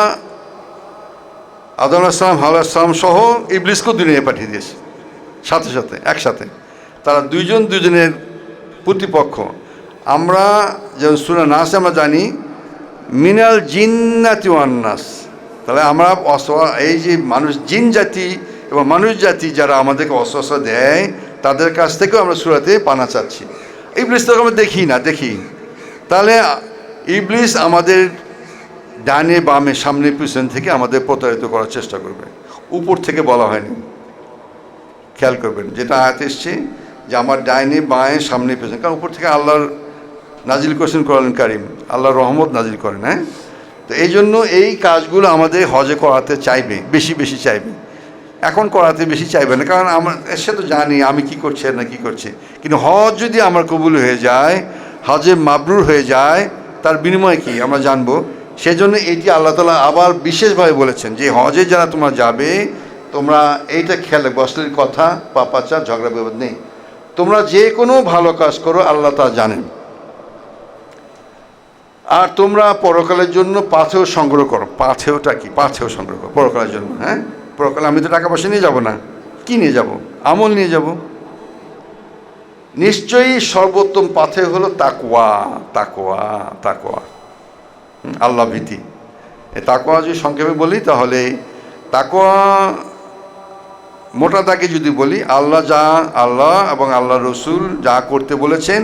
আদম আলাইহিস সালাম, হাওয়া আলাইহিস সালাম সহ ইবলিসকেও দুনিয়ায় পাঠিয়ে দিয়েছে সাথে একসাথে। তারা দুজনের প্রতিপক্ষ। আমরা যেমন সূরা নাসে আমরা জানি মিনাল জিন্নাতি ওয়ান নাস, তাহলে আমরা এই যে মানুষ, জিন জাতি এবং মানুষ জাতি যারা আমাদেরকে অস্ত্র দেয়, তাদের কাছ থেকেও আমরা সূরাতে পানা চাচ্ছি। ইবলিস তো আমরা দেখি, তাহলে ইবলিস আমাদের ডানে বামে সামনে পিছন থেকে আমাদের প্রতারিত করার চেষ্টা করবে। উপর থেকে বলা হয়নি, খেয়াল করবেন, যেটা আয়াত এসছে যে আমার ডাইনে বাঁয়ে সামনে পেছনে, কারণ উপর থেকে আল্লাহর নাজিল করেছেন কোরআন কারিম, আল্লাহর রহমত নাজিল করেন। হ্যাঁ, তো এই জন্য এই কাজগুলো আমাদের হজে করাতে চাইবে, বেশি চাইবে। এখন করাতে বেশি চাইবে না, কারণ সে তো জানি আমি কি করছি আর না কি করছি। কিন্তু হজ যদি আমার কবুল হয়ে যায়, হজে মাবরুর হয়ে যায়, তার বিনিময়ে কি আমরা জানবো। সেজন্য এটি আল্লাহ তাআলা আবার বিশেষভাবে বলেছেন যে হজে যারা তোমরা যাবে, তোমরা এইটা খেয়াল রাখবে, অশ্লীল কথা, পাপাচার, ঝগড়া বিবাদ নেই। তোমরা যে কোনো ভালো কাজ করো আল্লাহ তা জানেন। আর তোমরা পরকালের জন্য পাথেয় সংগ্রহ করো। পাথেয়টা কি? পাথেয় সংগ্রহ করো পরকালের জন্য। হ্যাঁ, পরকালে আমি তো টাকা পয়সা নিয়ে যাব না, কি নিয়ে যাব? আমল নিয়ে যাব। নিশ্চয়ই সর্বোত্তম পাথেয় হলো তাকওয়া, আল্লাহ ভীতি। এই তাকওয়া যদি সংক্ষেপে বলি, তাহলে তাকওয়া মোটা দাগে যদি বলি, আল্লাহ এবং আল্লাহ রসুল যা করতে বলেছেন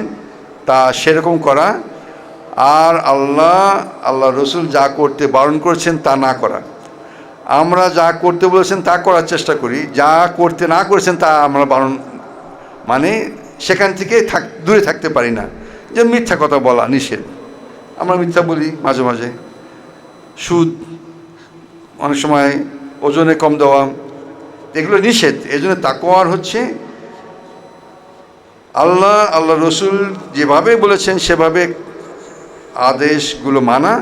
তা সেরকম করা, আর আল্লাহ রসুল যা করতে বারণ করেছেন তা না করা। আমরা যা করতে বলেছেন তা করার চেষ্টা করি, যা করতে না করেছেন তা আমরা বারণ, মানে সেখান থেকে দূরে থাকতে পারি না। যে মিথ্যা কথা বলা নিষেধ, আমরা মিথ্যা বলি মাঝে মাঝে, সুদ, অনেক সময় ওজনে কম দেওয়া, এগুলো নিষেধ। এই জন্য তাকওয়ার হচ্ছে আল্লাহ রসুল যেভাবে বলেছেন সেভাবে আদেশগুলো মানা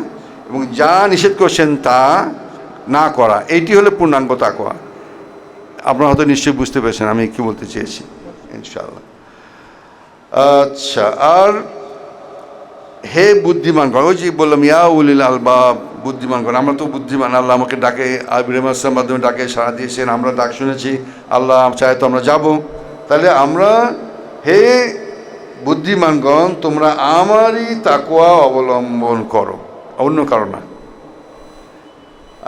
এবং যা নিষেধ করছেন তা না করা, এইটি হলো পূর্ণাঙ্গ তাকওয়া। আপনারা হয়তো নিশ্চয়ই বুঝতে পেরেছেন আমি কি বলতে চেয়েছি, ইনশাআল্লাহ। আচ্ছা, আর হে বুদ্ধিমানগণ, ওই যে বললাম ইয়া উলিল আলবাব, বুদ্ধিমানগণ, আমরা তো বুদ্ধিমান। আল্লাহ আমাকে ডাকে, ইব্রাহিম আসলামের মাধ্যমে ডাকে, সাড়া দিয়েছেন, আমরা ডাক শুনেছি, আল্লাহ চায় তো আমরা যাব। তাহলে আমরা, হে বুদ্ধিমানগণ, তোমরা আমারই তাকওয়া অবলম্বন করো, অন্য কারো না।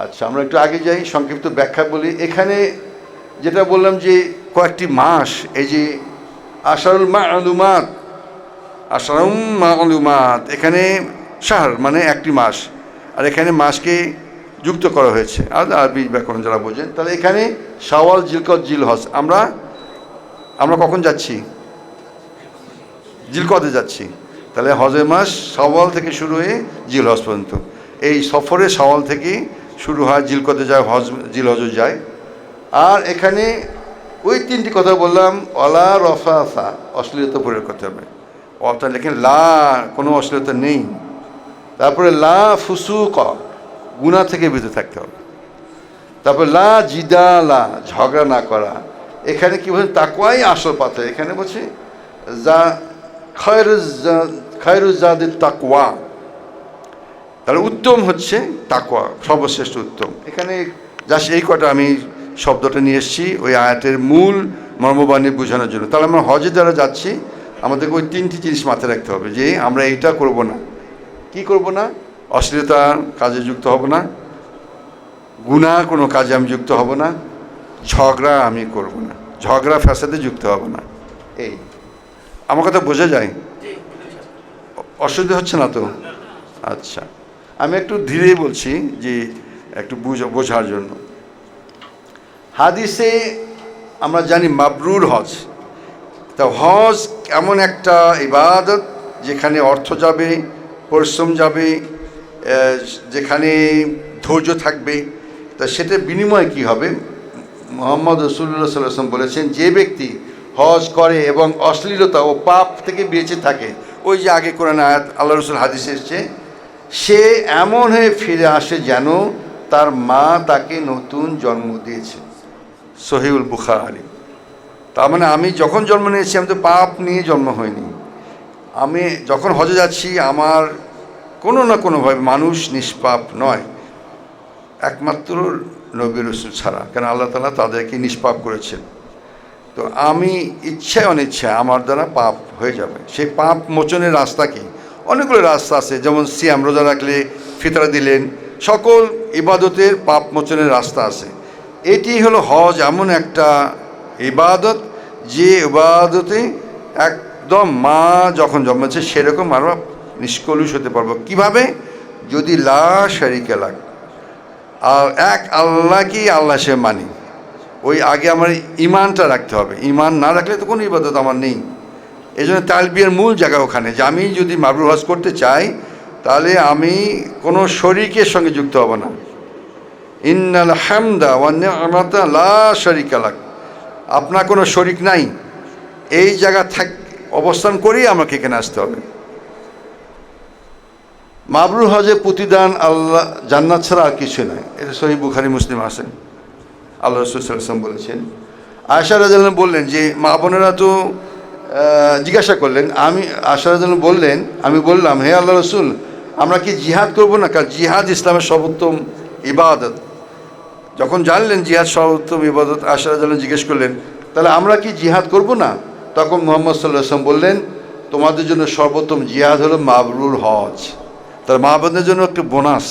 আচ্ছা, আমরা একটু আগে যাই, সংক্ষিপ্ত ব্যাখ্যা বলি। এখানে যেটা বললাম যে কয়েকটি মাস, এই যে আশারুল মা'লুমাত, আশারুল মা'লুমাত, এখানে শাহর মানে একটি মাস, আর এখানে মাসকে যুক্ত করা হয়েছে। আর আরবি ব্যাকরণ যারা বোঝেন, তাহলে এখানে শাওয়াল, জিলকদ, জিলহজ, আমরা কখন যাচ্ছি? জিলকদে যাচ্ছি। তাহলে হজের মাস শাওয়াল থেকে শুরু হয়ে জিলহজ পর্যন্ত। এই সফরে শাওয়াল থেকে শুরু হয়, জিলকদে যায়, জিলহজে যায়। আর এখানে ওই তিনটি কথা বললাম, অলা রফাফা, অশ্লীলতা প্রয়োগ করতে হবে। অর্থাৎ লেখেন লা, কোনো অশ্লীলতা নেই। তারপরে লা ফুসুক, গুনাহ থেকে বেঁচে থাকতে হবে। তারপরে লা জিদালা, ঝগড়া না করা। এখানে কি বলছেন? তাকওয়াই আসল পাথর। এখানে বলছে যা খায়রুজ্জাদের তাকওয়া, তাহলে উত্তম হচ্ছে তাকওয়া, সর্বশ্রেষ্ঠ উত্তম। এখানে জাস্ট এই কটা আমি শব্দটা নিয়ে এসেছি ওই আয়াতের মূল মর্মবাণী বোঝানোর জন্য। তাহলে আমরা হজে যারা যাচ্ছি আমাদেরকে ওই তিনটি জিনিস মাথায় রাখতে হবে, যে আমরা এইটা করব না। কি করব না? অশ্লীলতার কাজে যুক্ত হব না, গুনাহ কোনো কাজে আমি যুক্ত হব না, ঝগড়া আমি করব না, ঝগড়া ফ্যাসাদে যুক্ত হব না। এই আমার কথা বোঝা যায়? অসুবিধা হচ্ছে না তো? আচ্ছা, আমি একটু ধীরে বলছি যে একটু বোঝার জন্য। হাদিসে আমরা জানি মাবরুর হজ। তা হজ এমন একটা ইবাদত যেখানে অর্থ যাবে, পরিশ্রম যাবে, যেখানে ধৈর্য থাকবে। তা সেটার বিনিময়ে কী হবে? মুহাম্মদ রাসূলুল্লাহ সাল্লাল্লাহু আলাইহি ওয়াসাল্লাম বলেছেন, যে ব্যক্তি হজ করে এবং অশ্লীলতা ও পাপ থেকে বেঁচে থাকে, ওই যে আগে কোরআন আয়াত, আল্লাহ রাসূল হাদিসে এসেছে, সে এমন হয়ে ফিরে আসে যেন তার মা তাকে নতুন জন্ম দিয়েছে। সহিহুল বুখারী। তার মানে আমি যখন জন্ম নিয়েছি আমি তো পাপ নিয়ে জন্ম হয়নি। আমি যখন হজে যাচ্ছি আমার কোনো না কোনোভাবে, মানুষ নিষ্পাপ নয় একমাত্র নবী রাসূল ছাড়া, কেন আল্লাহ তাআলা তাদেরকে নিষ্পাপ করেছেন। তো আমি ইচ্ছায় অনিচ্ছায় আমার দ্বারা পাপ হয়ে যাবে। সেই পাপ মোচনের রাস্তা কি? অনেকগুলো রাস্তা আছে, যেমন সিয়াম, রোজা রাখলে, ফিতরা দিলেন, সকল ইবাদতের পাপ মোচনের রাস্তা আছে। এটি হলো হজ, এমন একটা ইবাদত যে ইবাদতে একদম মা যখন জন্মেছে সেরকম আমরা নিষ্কলুষ হতে পারবো। কিভাবে? যদি লা শারিকা লাহ, আর এক আল্লাহকেই আল্লাহ সে মানি। ওই আগে আমার ইমানটা রাখতে হবে। ইমান না রাখলে তো কোনো ইবাদত আমার নেই। এই জন্য তালবিয়ার মূল জায়গা ওখানে, যে আমি যদি মাবরুর হজ করতে চাই তাহলে আমি কোনো শরীকের সঙ্গে যুক্ত হব না। ইন্নাল হামদা ওয়ান নি'মাতা লা শারিকা লাহ, আপনার কোনো শরিক নাই, এই জায়গা অবস্থান করেই আমাকে এখানে আসতে হবে। মাবরুর হজের প্রতিদান আল্লাহ জান্নাত ছাড়া আর কিছু নয়। এটা সহিহ বুখারী, মুসলিম আছে। আল্লাহ রাসূল সাল্লাল্লাহু আলাইহি ওয়াসাল্লাম বলেছেন। আয়েশা রাদিয়াল্লাহু আনহা বললেন যে মা বোনেরা তো জিজ্ঞাসা করলেন, আয়েশা রাদিয়াল্লাহু আনহা বললেন, আমি বললাম, হে আল্লাহ রাসূল, আমরা কি জিহাদ করব না? কারণ জিহাদ ইসলামের সর্বোত্তম ইবাদত। যখন জানলেন জিহাদ সর্বোত্তম ইবাদত, আয়েশা রাদিয়াল্লাহু আনহা জিজ্ঞেস করলেন, তাহলে আমরা কি জিহাদ করব না? তখন মুহাম্মদ সাল্লাল্লাহু আলাইহি ওয়াসাল্লাম বললেন, তোমাদের জন্য সর্বোত্তম জিহাদ হলো মাবরুর হজ। তার মা বোনদের জন্য একটু বোনাস,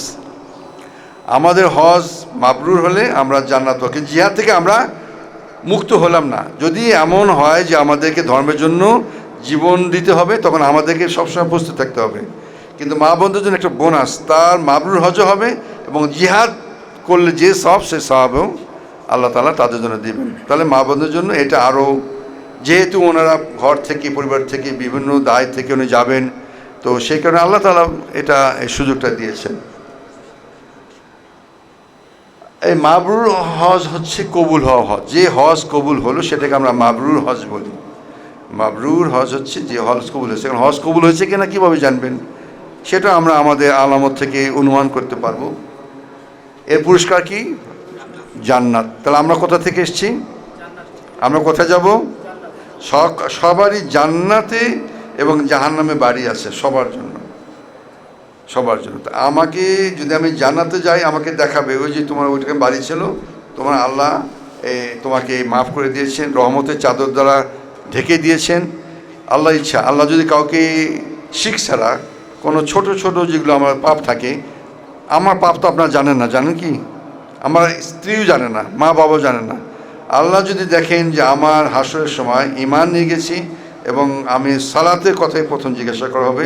আমাদের হজ মাবরুর হলে আমরা জান্নাত পাবো। কিন্তু জিহাদ থেকে আমরা মুক্ত হলাম না। যদি এমন হয় যে আমাদেরকে ধর্মের জন্য জীবন দিতে হবে, তখন আমাদেরকে সবসময় প্রস্তুত থাকতে হবে। কিন্তু মা বোনদের জন্য একটা বোনাস, তার মাবরুর হজও হবে এবং জিহাদ করলে যে সব, সে সবও আল্লাহ তাআলা তাদের জন্য দেবেন। তাহলে মা বোনদের জন্য এটা আরও, যেহেতু ওনারা ঘর থেকে, পরিবার থেকে, বিভিন্ন দায় থেকে উনি যাবেন, তো সেই কারণে আল্লাহ তাআলা এটা এই সুযোগটা দিয়েছেন। এই মাবরুর হজ হচ্ছে কবুল হওয়া হজ। যে হজ কবুল হলো সেটাকে আমরা মাবরুর হজ বলি। মাবরুর হজ হচ্ছে যে হজ কবুল হয়েছে। এখন হজ কবুল হয়েছে কিনা কীভাবে জানবেন? সেটা আমরা আমাদের আলামত থেকে অনুমান করতে পারবো। এর পুরস্কার কি? জান্নাত। তাহলে আমরা কোথা থেকে এসেছি? আমরা কোথায় যাব? সবারই জান্নাতে এবং জাহান্নামে বাড়ি আছে, সবার জন্য, সবার জন্য। তা আমাকে যদি আমি জান্নাতে যাই, আমাকে দেখাবে ওই যে তোমার ওইটাকে বাড়ি ছিল, তোমার আল্লাহ তোমাকে মাফ করে দিয়েছেন, রহমতের চাদর দ্বারা ঢেকে দিয়েছেন। আল্লাহ ইচ্ছা, আল্লাহ যদি কাউকে শিখ ছাড়া কোনো ছোট ছোট যেগুলো আমার পাপ থাকে, আমার পাপ তো আপনারা জানেন না, জানেন কি? আমার স্ত্রীও জানে না, মা বাবাও জানে না। আল্লাহ যদি দেখেন যে আমার হাসরের সময় ঈমান নিয়ে গেছি এবং আমি সালাতের কথাই প্রথম জিজ্ঞাসা করা হবে,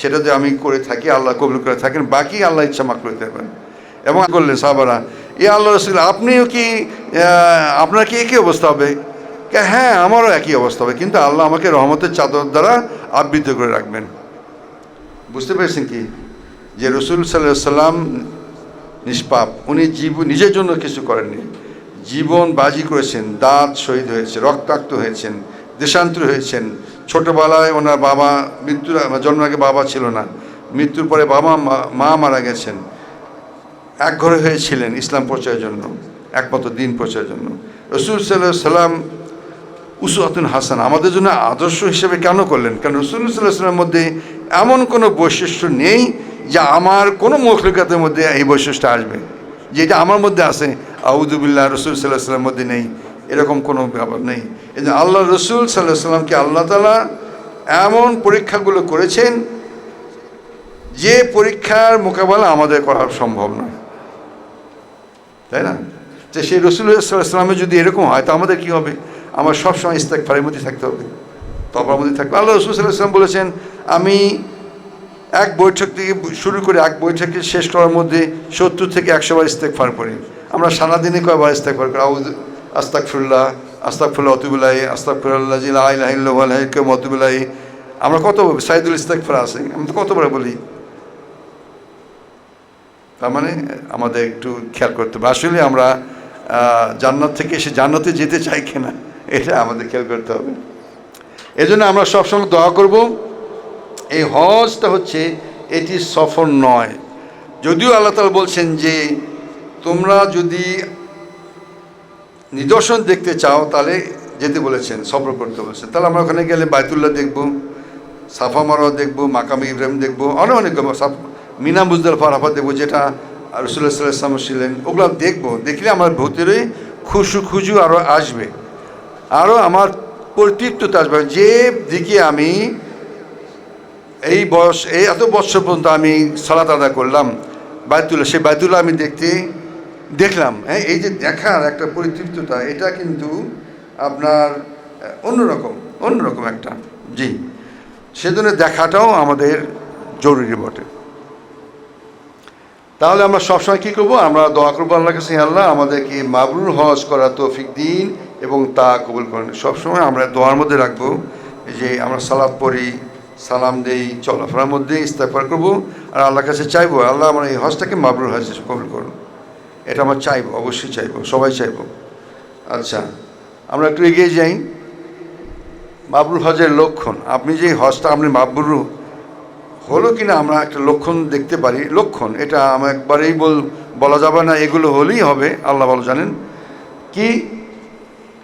সেটা যদি আমি করে থাকি, আল্লাহ কবুল করে থাকেন, বাকি আল্লাহ ইচ্ছা মাফ করে দেবেন। এবং করলেন সাহাবারা, আল্লাহ রসুল আপনিও কি, আপনার কি একই অবস্থা হবে? হ্যাঁ, আমারও একই অবস্থা হবে, কিন্তু আল্লাহ আমাকে রহমতের চাদর দ্বারা আবৃত করে রাখবেন। বুঝতে পেরেছেন কি? যে রসুল সাল্লাল্লাহু সাল্লাম নিষ্পাপ, উনি নিজের জন্য কিছু করেননি, জীবন বাজি করেছেন, দাঁত শহীদ হয়েছে, রক্তাক্ত হয়েছেন, দেশান্তর হয়েছেন। ছোটোবেলায় ওনার বাবা জন্মের আগে বাবা ছিল না, মৃত্যুর পরে মা মারা গেছেন। এক ঘরে হয়েছিলেন ইসলাম প্রচারের জন্য, একমাত্র দিন প্রচারের জন্য। রসুল সাল্লাল্লাহু সাল্লাম উসওয়াতুন হাসানা আমাদের জন্য আদর্শ হিসেবে কেন করলেন? কারণ রসুল সাল্লাল্লাহু সাল্লামের মধ্যে এমন কোনো বৈশিষ্ট্য নেই যে আমার কোনো মখলুকাতের মধ্যে এই বৈশিষ্ট্য আসবে, যেটা আমার মধ্যে আছে আউযুবিল্লাহ রসুল সাল্লাল্লাহু সাল্লামের মধ্যে নেই, এরকম কোনো ব্যাপার নেই। এই যে আল্লাহ রসুল সাল্লাল্লাহু সাল্লামকে আল্লাহ তাআলা এমন পরীক্ষাগুলো করেছেন যে পরীক্ষার মোকাবেলা আমাদের করা সম্ভব নয়, তাই না? যে সেই রসুল সাল্লাল্লাহু সাল্লামের যদি এরকম হয়, তো আমাদের কী হবে? আমার সবসময় ইস্তেগফারের মধ্যে থাকতে হবে, তওবার মধ্যে থাকবে। আল্লাহ রসুল সাল্লাল্লাহু সাল্লাম বলেছেন, আমি এক বৈঠক থেকে শুরু করে এক বৈঠকে শেষ করার মধ্যে 70 থেকে 100 বার ইস্তেগফার করি। আমরা সারাদিনে কয়বার ইস্তেগফার করি? আস্তাগফিরুল্লাহ, আস্তাগফিরুল্লাহ ওয়াতুবুলাহি, আস্তাগফিরুল্লাহ লা ইলাহা ইল্লাল্লাহু ওয়াল হাইয়্যুল কাইয়্যুম ওয়াতুবুলাহি। আমরা কত সাইদুল ইস্তেগফার আছে, আমি তো কতবার বলি। তার মানে আমাদের একটু খেয়াল করতে হবে, আসলে আমরা জান্নাত থেকে এসে জান্নাতে যেতে চাই কিনা, এটা আমাদের খেয়াল করতে হবে। এজন্য আমরা সবসময় দোয়া করব। এই হজটা হচ্ছে, এটি সফর নয়। যদিও আল্লাহ তাআলা বলছেন যে তোমরা যদি নিদর্শন দেখতে চাও তাহলে যেতে বলেছেন, সফর করতে বলেছেন। তাহলে আমরা ওখানে গেলে বাইতুল্লাহ দেখব, সাফা মারওয়া দেখব, মাকামে ইব্রাহিম দেখব, অনেক মিনা মুজদালিফা আরাফাত দেখব, যেটা রাসূলুল্লাহ সাল্লাল্লাহু আলাইহি ওয়াসাল্লাম ছিলেন। ওগুলো দেখবো, দেখলে আমার ভিতরে খুশু আরও আসবে, আরও আমার পরিতৃপ্ততা আসবে। যে দিকে আমি এই এত বছর পর্যন্ত আমি সালাত আদায় করলাম বাইতুল্লাহ, সেই বাইতুল্লাহ আমি দেখলাম, হ্যাঁ, এই যে দেখার একটা পরিতৃপ্ততা, এটা কিন্তু আপনার অন্যরকম একটা, জি, সেজন্য দেখাটাও আমাদের জরুরি বটে। তাহলে আমরা সবসময় কী করবো? আমরা দোয়া করবো আল্লাহর কাছে, আল্লাহ আমাদেরকে মাবরুর হজ করা তৌফিক দিন এবং তা কবুল করেন। সবসময় আমরা দোয়ার মধ্যে রাখবো যে আমরা সালাত পড়ি, সালাম দেই, চলাফেরার মধ্যে ইস্তেগফার করবো, আর আল্লাহর কাছে চাইবো, আল্লাহ আমার এই হজটাকে মাবরুর হজ কবুল করুন। এটা আমরা চাইবো, অবশ্যই চাইবো, সবাই চাইবো। আচ্ছা, আমরা একটু এগিয়ে যাই। মাবরুর হজের লক্ষণ, আপনি যে হজটা আপনি মাবরুর হলো কিনা আমরা একটা লক্ষণ দেখতে পারি। লক্ষণ এটা আমার একবারেই বলা যাবে না, এগুলো হলেই হবে, আল্লাহ ভালো জানেন। কি?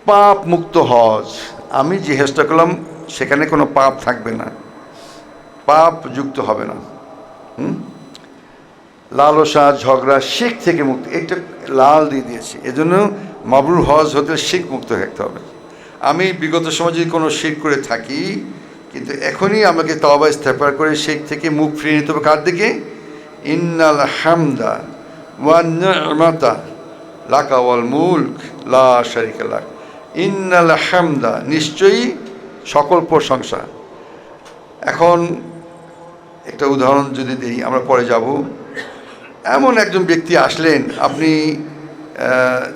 পাপ মুক্ত হজ। আমি যে হজটা করলাম সেখানে কোনো পাপ থাকবে না, পাপ যুক্ত হবে না। লালসা, ঝগড়া, শিরক থেকে মুক্তি, এটা লাল দিয়ে দিয়েছি। এজন্য মাবরুর হজ হতে শিরক মুক্ত থাকতে হবে। আমি বিগত সময় যদি কোনো শিরক করে থাকি, কিন্তু এখনই আমাকে তওবা ইস্তেগফার করে শিরক থেকে মুখ ফিরিয়ে নিতে হবে। কার দিকে? ইন্নাল হামদা ওয়ান নি'মাতা লাকা ওয়াল মুলক লা শারীকা লাক। ইন্নাল হামদা, নিশ্চয়ই সকল প্রশংসা। এখন একটা উদাহরণ যদি দিই, আমরা পরে যাব। এমন একজন ব্যক্তি আসলেন, আপনি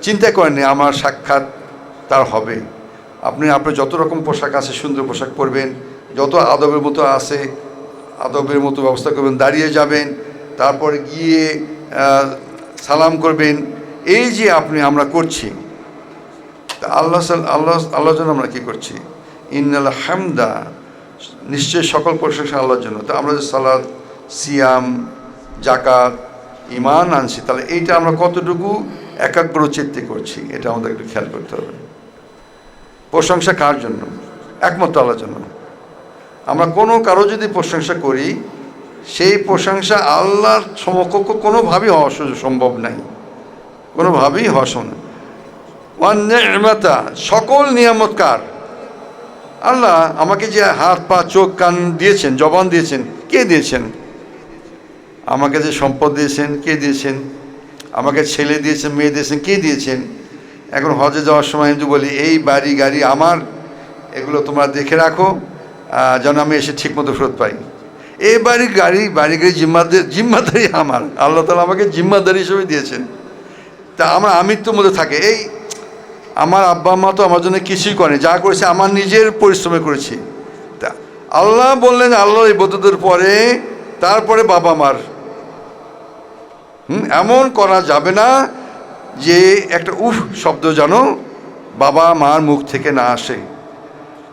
চিন্তা করেননি আমার সাক্ষাৎ তার হবে। আপনার যত রকম পোশাক আছে, সুন্দর পোশাক পরবেন, যত আদবের মতো আছে আদবের মতো ব্যবস্থা করবেন, দাঁড়িয়ে যাবেন, তারপরে গিয়ে সালাম করবেন। এই যে আমরা করছি, আল্লাহ জন্য আমরা কী করছি? ইন্নাল হামদা, নিশ্চয় সকল প্রশংসা আল্লাহর জন্য। তো আমরা যে সালাত, সিয়াম, জাকাত, ঈমান আনছি, তাহলে এইটা আমরা কতটুকু একাগ্র চিত্তে করছি, এটা আমাদের একটু খেয়াল করতে হবে। প্রশংসা কার জন্য? একমাত্র আল্লাহর জন্য। আমরা কোনো কারো যদি প্রশংসা করি, সেই প্রশংসা আল্লাহর সমকক্ষ কোনোভাবেই হওয়া সম্ভব নাই, কোনোভাবেই হওয়া সম্ভব। সকল নিয়ামত কার? আল্লাহ। আমাকে যে হাত, পা, চোখ, কান দিয়েছেন, জবান দিয়েছেন, কে দিয়েছেন? আমাকে যে সম্পদ দিয়েছেন, কে দিয়েছেন? আমাকে ছেলে দিয়েছেন, মেয়ে দিয়েছেন, কে দিয়েছেন? এখন হজে যাওয়ার সময় কিন্তু বলি, এই বাড়ি গাড়ি আমার, এগুলো তোমরা দেখে রাখো যেন আমি এসে ঠিকমতো ফেরত পাই। এই বাড়ি গাড়ি জিম্মাদারি আমার, আল্লাহ তাআলা আমাকে জিম্মাদারি হিসেবে দিয়েছেন। তা আমার আমিত্বের মধ্যে থাকে। এই আমার আব্বা আম্মা তো আমার জন্য কিছুই করেনি, যা করেছে আমার নিজের পরিশ্রমে করেছি। তা আল্লাহ বললেন আল্লাহর ইবাদতের পরে তারপরে বাবা মার, এমন করা যাবে না যে একটা উফ শব্দ যেন বাবা মার মুখ থেকে না আসে।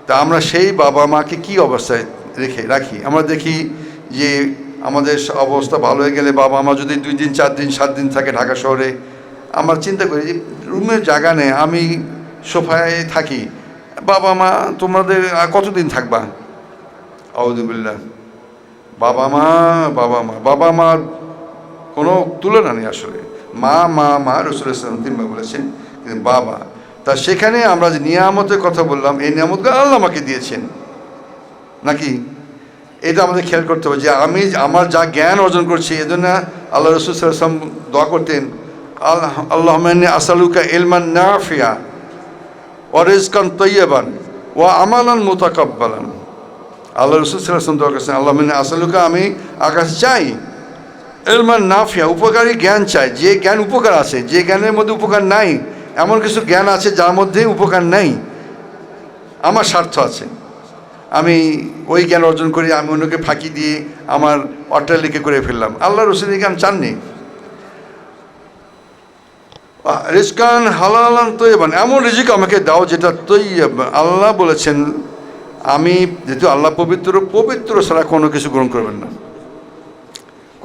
তা আমরা সেই বাবা মাকে কি অবস্থায় রাখি? আমরা দেখি যে আমাদের অবস্থা ভালো হয়ে গেলে বাবা মা যদি 2 দিন 4 দিন 7 দিন থাকে ঢাকা শহরে, আমরা চিন্তা করি যে রুমের জায়গা নেই, আমি সোফায় থাকি, বাবা মা তোমাদের কতদিন থাকবা? আউযুবিল্লাহ। বাবা মার কোনো তুলনা নেই আসলে। মা রাসূলুল্লাহ সাল্লাল্লাহু আলাইহি ওয়াসাল্লাম 3 বার বলেছেন, কিন্তু বাবা। তা সেখানে আমরা যে নিয়ামতের কথা বললাম, এই নিয়ামতগুলো আল্লাহ আমাকে দিয়েছেন নাকি? এটা আমাদের খেয়াল করতে হবে যে আমার যা জ্ঞান অর্জন করছি, এজন্য আল্লাহ রাসূল সাল্লাল্লাহু আলাইহি ওয়াসাল্লাম দোয়া করতেন, আল্লাহুম্মা ইন্নী আসআলুকা ইলমান নাফিআ ওয়া রিজকান তাইয়্যিবান ওয়া আমালান মুতাকাব্বালান। আল্লাহ রাসূল সাল্লাল্লাহু আলাইহি ওয়াসাল্লাম দোয়া করেছেন, আল্লাহুম্মা ইন্নী আসআলুকা, আমি আকাশ চাই, ইলমান নাফিআ, উপকারী জ্ঞান চাই, যে জ্ঞান উপকার আছে, যে জ্ঞানের মধ্যে উপকার নাই। এমন কিছু জ্ঞান আছে যার মধ্যে উপকার নাই, আমার স্বার্থ আছে, আমি ওই জ্ঞান অর্জন করি, আমি অন্যকে ফাঁকি দিয়ে আমার অট্টালিকা করে ফেললাম। আল্লাহ রাসূল এই জ্ঞান চাননি। রিজকান হালালান তাইয়্যিবান, এমন রিজিক আমাকে দাও যেটা তাইয়্যিব। আল্লাহ বলেছেন, আমি যেহেতু আল্লাহ পবিত্র ছাড়া কোনো কিছু গ্রহণ করবেন না।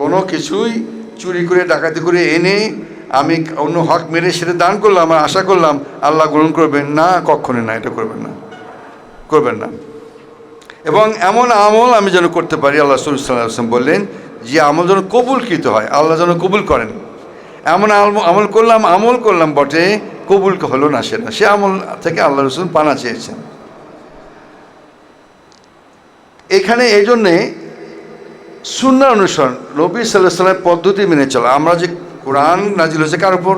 কোনো কিছুই চুরি করে ডাকাতি করে এনে আমি অন্য হক মেরে সেটা দান করলাম আর আশা করলাম আল্লাহ গ্রহণ করবেন না, কখনো না, এটা করবেন না। এবং এমন আমল আমি যেন করতে পারি, আল্লাহ রাসূল সাল্লাল্লাহু আলাইহি ওয়াসাল্লাম বললেন যে আমল যেন কবুলকৃত হয়, আল্লাহ যেন কবুল করেন। এমন আমল করলাম বটে, কবুল হলো না, সে আমল থেকে আল্লাহ রাসূল পানা চেয়েছেন। এখানে এই জন্যে সুন্নাহ অনুসরণ, নবী সাল্লাল্লাহু আলাইহি ওয়াসাল্লামের পদ্ধতি মেনে চলা। আমরা যে কোরআন নাজিল হয়েছে কার উপর?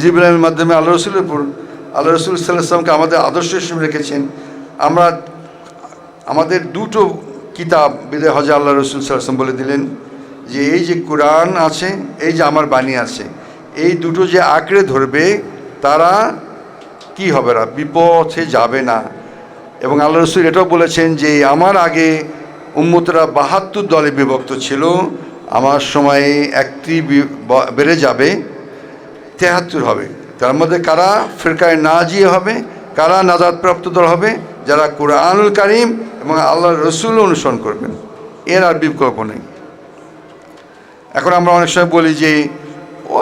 জিবরিলের মাধ্যমে আল্লাহ রাসূলের উপর। আল্লাহ রাসূল সাল্লাল্লাহু আলাইহি ওয়াসাল্লামকে আমাদের আদর্শ হিসেবে রেখেছেন। আমরা আমাদের 2টো কিতাব বিদায় হজে আল্লাহ রাসূল সাল্লাল্লাহু আলাইহি ওয়াসাল্লাম বলে দিলেন যে এই যে কোরআন আছে, এই যে আমার বাণী আছে, এই দুটো যে আঁকড়ে ধরবে তারা কি হবে না, বিপথে যাবে না। এবং আল্লাহ রাসূল এটাও বলেছেন যে আমার আগে উম্মতরা 72 দলে বিভক্ত ছিল, আমার সময়ে একটি বেড়ে যাবে, 73 হবে। তার মধ্যে কারা ফিরকায়ে নাজিয়া হবে, কারা নাজাতপ্রাপ্ত দল হবে? যারা কুরআনুল কারীম এবং আল্লাহর রাসূল অনুসরণ করবেন, এর আর বিকল্প নেই। এখন আমরা অনেক সময় বলি যে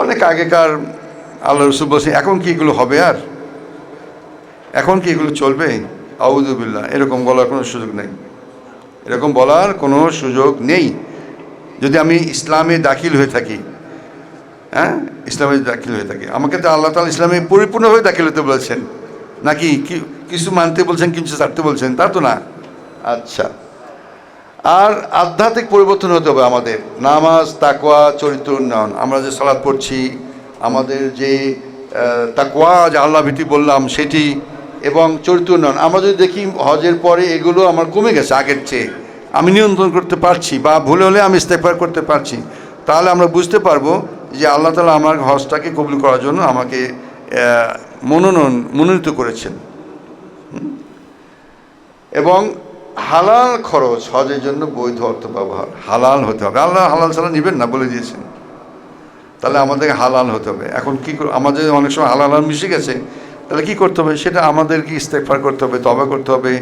অনেক আগেকার আল্লাহ রাসূল বলছেন, এখন কি এগুলো হবে? আর এখন কি এগুলো চলবে? আউযু বিল্লাহ, এরকম বলার কোনো সুযোগ নেই, এরকম বলার কোনো সুযোগ নেই। যদি আমি ইসলামে দাখিল হয়ে থাকি, ইসলামে দাখিল হয়ে থাকি, আমাকে তো আল্লাহ তাআলা ইসলামে পরিপূর্ণভাবে দাখিল হতে বলেছেন নাকি? কিছু মানতে বলছেন, কিছু ছাড়তে বলছেন, তা তো না। আচ্ছা, আর আধ্যাত্মিক পরিবর্তন হতে হবে আমাদের, নামাজ, তাকওয়া, চরিত্র উন্নয়ন। আমরা যে সালাত পড়ছি, আমাদের যে তাকওয়া, যে আল্লাহ ভীতি বললাম সেটি, এবং চরিত্র উন্নয়ন। আমরা যদি দেখি হজের পরে এগুলো আমার কমে গেছে আগের চেয়ে, আমি নিয়ন্ত্রণ করতে পারছি, বা ভুলে হলে আমি ইস্তেগফার করতে পারছি, তাহলে আমরা বুঝতে পারবো যে আল্লাহ তাআলা আমার হজটাকে কবুল করার জন্য আমাকে মনোনীত করেছেন। এবং হালাল খরচ, হজের জন্য বৈধ অর্থ ব্যবহার, হালাল হতে হবে। আল্লাহ হালাল ছাড়া নেবেন না বলে দিয়েছেন, তাহলে আমাদেরকে হালাল হতে হবে। এখন কি আমাদের অনেক সময় হালাল মিশে গেছে, তাহলে কী করতে হবে? সেটা আমাদেরকে ইস্তেগফার করতে হবে, তওবা করতে হবে।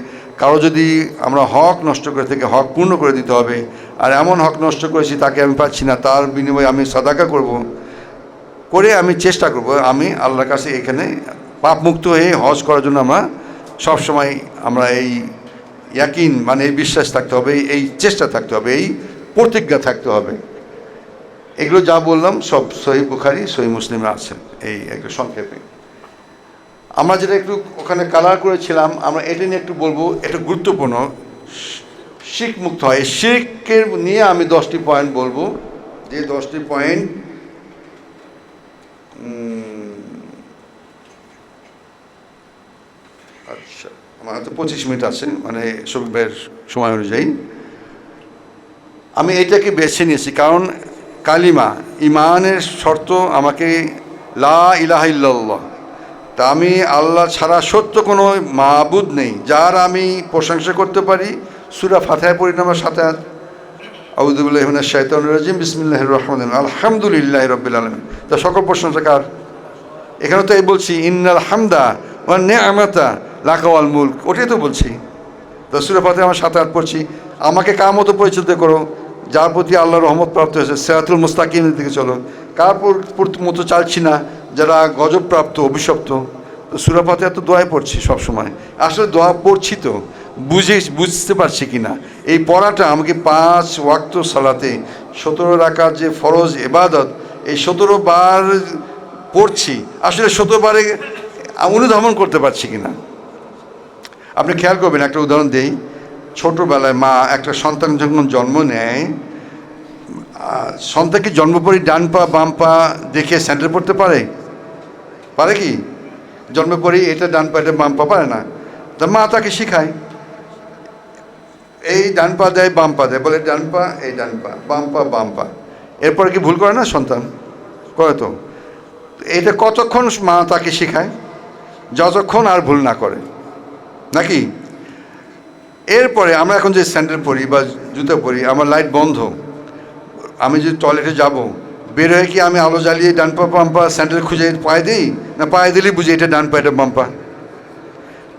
কারো যদি আমরা হক নষ্ট করে থেকে হক পূর্ণ করে দিতে হবে। আর এমন হক নষ্ট করেছি তাকে আমি পাচ্ছি না, তার বিনিময়ে আমি সাদাকা করব, করে আমি চেষ্টা করব আমি আল্লাহর কাছে এখানে পাপ মুক্ত হয়ে হজ করার জন্য সবসময় আমরা এই ইয়াকিন মানে এই বিশ্বাস থাকতে হবে, এই চেষ্টা থাকতে হবে, এই প্রতিজ্ঞা থাকতে হবে। এগুলো যা বললাম সব সহিহ বুখারী সহিহ মুসলিমে আছে। এই একটু সংক্ষেপে আমরা যেটা একটু ওখানে কালার করেছিলাম, আমরা এটা নিয়ে একটু বলবো। এটা গুরুত্বপূর্ণ, শিরক মুক্ত হয়। শিরকের নিয়ে আমি 10টি পয়েন্ট বলবো, যে 10টি পয়েন্ট আচ্ছা আমার হয়তো 25 মিনিট আছে, মানে শফিক ভাইয়ের সময় অনুযায়ী আমি এটাকে বেছে নিয়েছি। কারণ কালিমা ইমানের শর্ত আমাকে লা ইলাহা ইল্লাল্লাহ, তা আমি আল্লাহ ছাড়া সত্য কোনো মাবুদ নেই যার আমি প্রশংসা করতে পারি। সূরা ফাতিহা পড়ি নাম্বার 7 আয়াত, আউযু বিল্লাহি মিনাশ শাইতানির রাজিম, বিসমিল্লাহির রহমানির রহিম, আলহামদুলিল্লাহি রাব্বিল আলামিন। তা সকল প্রশংসা কার? এখানে তো এই বলছি ইন্নাল হামদা ওয়া নি'মাতা লাকা ওয়াল মুলক, ওটাই তো বলছি। তো সূরা ফাতিহা আমার 7 আয়াত পড়ছি, আমাকে কার মতো পরিচিত করো? যার প্রতি আল্লাহর রহমত প্রাপ্ত হয়েছে, সিরাতুল মুস্তাকিমের দিকে চলো। কার মতো চালছি না যারা গজবপ্রাপ্ত অভিশপ্ত। তো সূরা ফাতিহা তো দোয়াই পড়ছি সবসময়। আসলে দোয়া পড়ছি তো বুঝতে পারছি কি না, এই পড়াটা আমাকে 5 ওয়াক্ত সালাতে 17 রাকাত যে ফরজ ইবাদত, এই 17 বার পড়ছি, আসলে 17 বারে অনুধাবন করতে পারছি কি না। আপনি খেয়াল করবেন, একটা উদাহরণ দেই। ছোটোবেলায় মা একটা সন্তান যখন জন্ম নেয়, সন্তানকে জন্ম পরে ডান পা বাম পা দেখে স্যান্ডেল পড়তে পারে? পারে কি? জন্ম পরেই এটা ডান পা এটা বাম পা পারে না। তা মা তাকে শেখায়, এই ডান পা দেয় বাম পা দেয়, বলে ডান পা এই ডান পা, বাম পা বাম পা। এরপরে কি ভুল করে না সন্তান? করে তো। এটা কতক্ষণ মা তাকে শেখায়? যতক্ষণ আর ভুল না করে, নাকি? এরপরে আমরা এখন যে স্যান্ডেল পরি বা জুতো পরি, আমার লাইট বন্ধ, আমি যদি টয়লেটে যাব, বের হয়ে কি আমি আলো জ্বালিয়ে ডান পা বাম পা স্যান্ডেল খুঁজে পায়ে দিই? না পায়ে দিলেই বুঝি এটা ডান পা এটা বাম পা।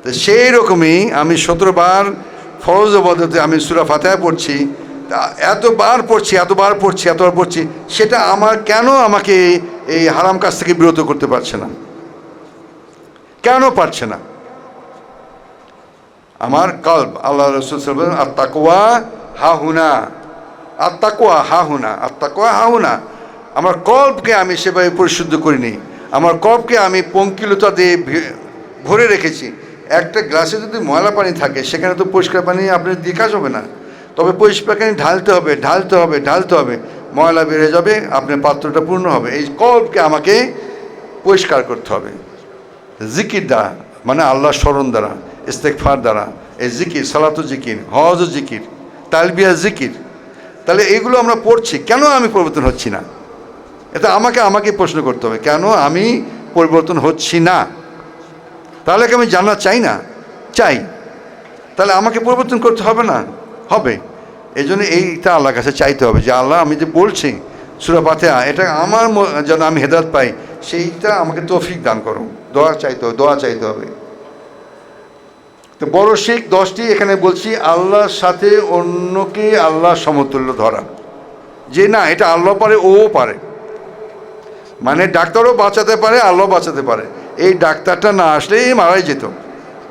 তো সেই রকমই আমি 17 বার ফরজ ইবাদতে আমি সূরা ফাতিহা পড়ছি, এতবার পড়ছি, সেটা আমার কেন আমাকে এই হারাম কাজ থেকে বিরত করতে পারছে না? কেন পারছে না? আমার কলব, আল্লাহ রাসূল সাল্লাল্লাহু আলাইহি ওয়াসাল্লাম আত-তাকওয়া হাহুনা, আত-তাকওয়া হাহুনা, আত-তাকওয়া হাহুনা। আমার কলবকে আমি সেভাবে পরিশুদ্ধ করিনি, আমার কলবকে আমি পঙ্কিলতা দিয়ে ভরে রেখেছি। একটা গ্লাসে যদি ময়লা পানি থাকে, সেখানে তো পরিষ্কার পানি আপনার দিয়ে কাজ হবে না, তবে পরিষ্কার পানি ঢালতে হবে, ময়লা বেড়ে যাবে, আপনার পাত্রটা পূর্ণ হবে। এই কলবকে আমাকে পরিষ্কার করতে হবে জিকির দ্বারা, মানে আল্লাহর স্মরণ দ্বারা, ইস্তেগফার দ্বারা, এই জিকির, সালাতু জিকির, হজ জিকির, তালবিয়া জিকির। তাহলে এগুলো আমরা পড়ছি, কেন আমি পরিবর্তন হচ্ছি না? এটা আমাকে প্রশ্ন করতে হবে, কেন আমি পরিবর্তন হচ্ছি না? তাহলে কি আমি জানা চাই না? চাই। তাহলে আমাকে পরিবর্তন করতে হবে না? হবে। এই জন্য এইটা আল্লাহর কাছে চাইতে হবে যে আল্লাহ, আমি যে বলছি সূরা ফাতিহা, এটা আমার যেন আমি হেদায়েত পাই, সেইটা আমাকে তৌফিক দান করো। দোয়া চাইতে হবে। তো বড় শিরক 10টি এখানে বলছি। আল্লাহর সাথে অন্যকে আল্লাহ সমতুল্য ধরা, যে না এটা আল্লাহ পারে, ও পারে, মানে ডাক্তারও বাঁচাতে পারে, আল্লাহ বাঁচাতে পারে। এই ডাক্তারটা না আসলে মারাই যেত,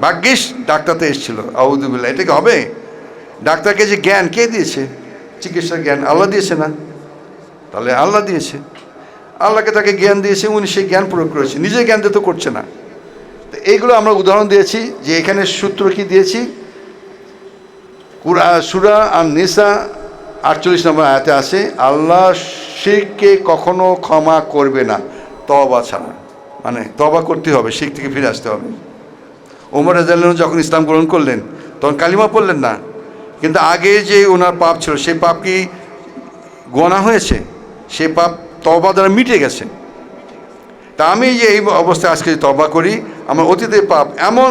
ভাগ্যিস ডাক্তারতে এসেছিল। আউযু বিল্লাহ, এটা কি হবে? ডাক্তারকে যে জ্ঞান কে দিয়েছে? চিকিৎসার জ্ঞান আল্লাহ দিয়েছে না? তাহলে আল্লাহ দিয়েছে, আল্লাহকে তাকে জ্ঞান দিয়েছে, উনি সেই জ্ঞান প্রয়োগ করেছে, নিজে জ্ঞান দিয়ে তো করছে না। তো এইগুলো আমরা উদাহরণ দিয়েছি, যে এখানে সূত্র কি দিয়েছি, সূরা আন-নিসা 48 নম্বর আয়াতে আছে, আল্লাহ শিরককে কখনো ক্ষমা করবে না তওবা ছাড়া। মানে তওবা করতে হবে, শিরক থেকে ফিরে আসতে হবে। ওমর রাদিয়াল্লাহু আনহু যখন ইসলাম গ্রহণ করলেন, তখন কালিমা পড়লেন না, কিন্তু আগে যে ওনার পাপ ছিল, সেই পাপ কি গোনা হয়েছে? সেই পাপ তওবা দ্বারা মিটে গেছে। তা আমি যে এই অবস্থায় আজকে তওবা করি, আমার অতীতের পাপ, এমন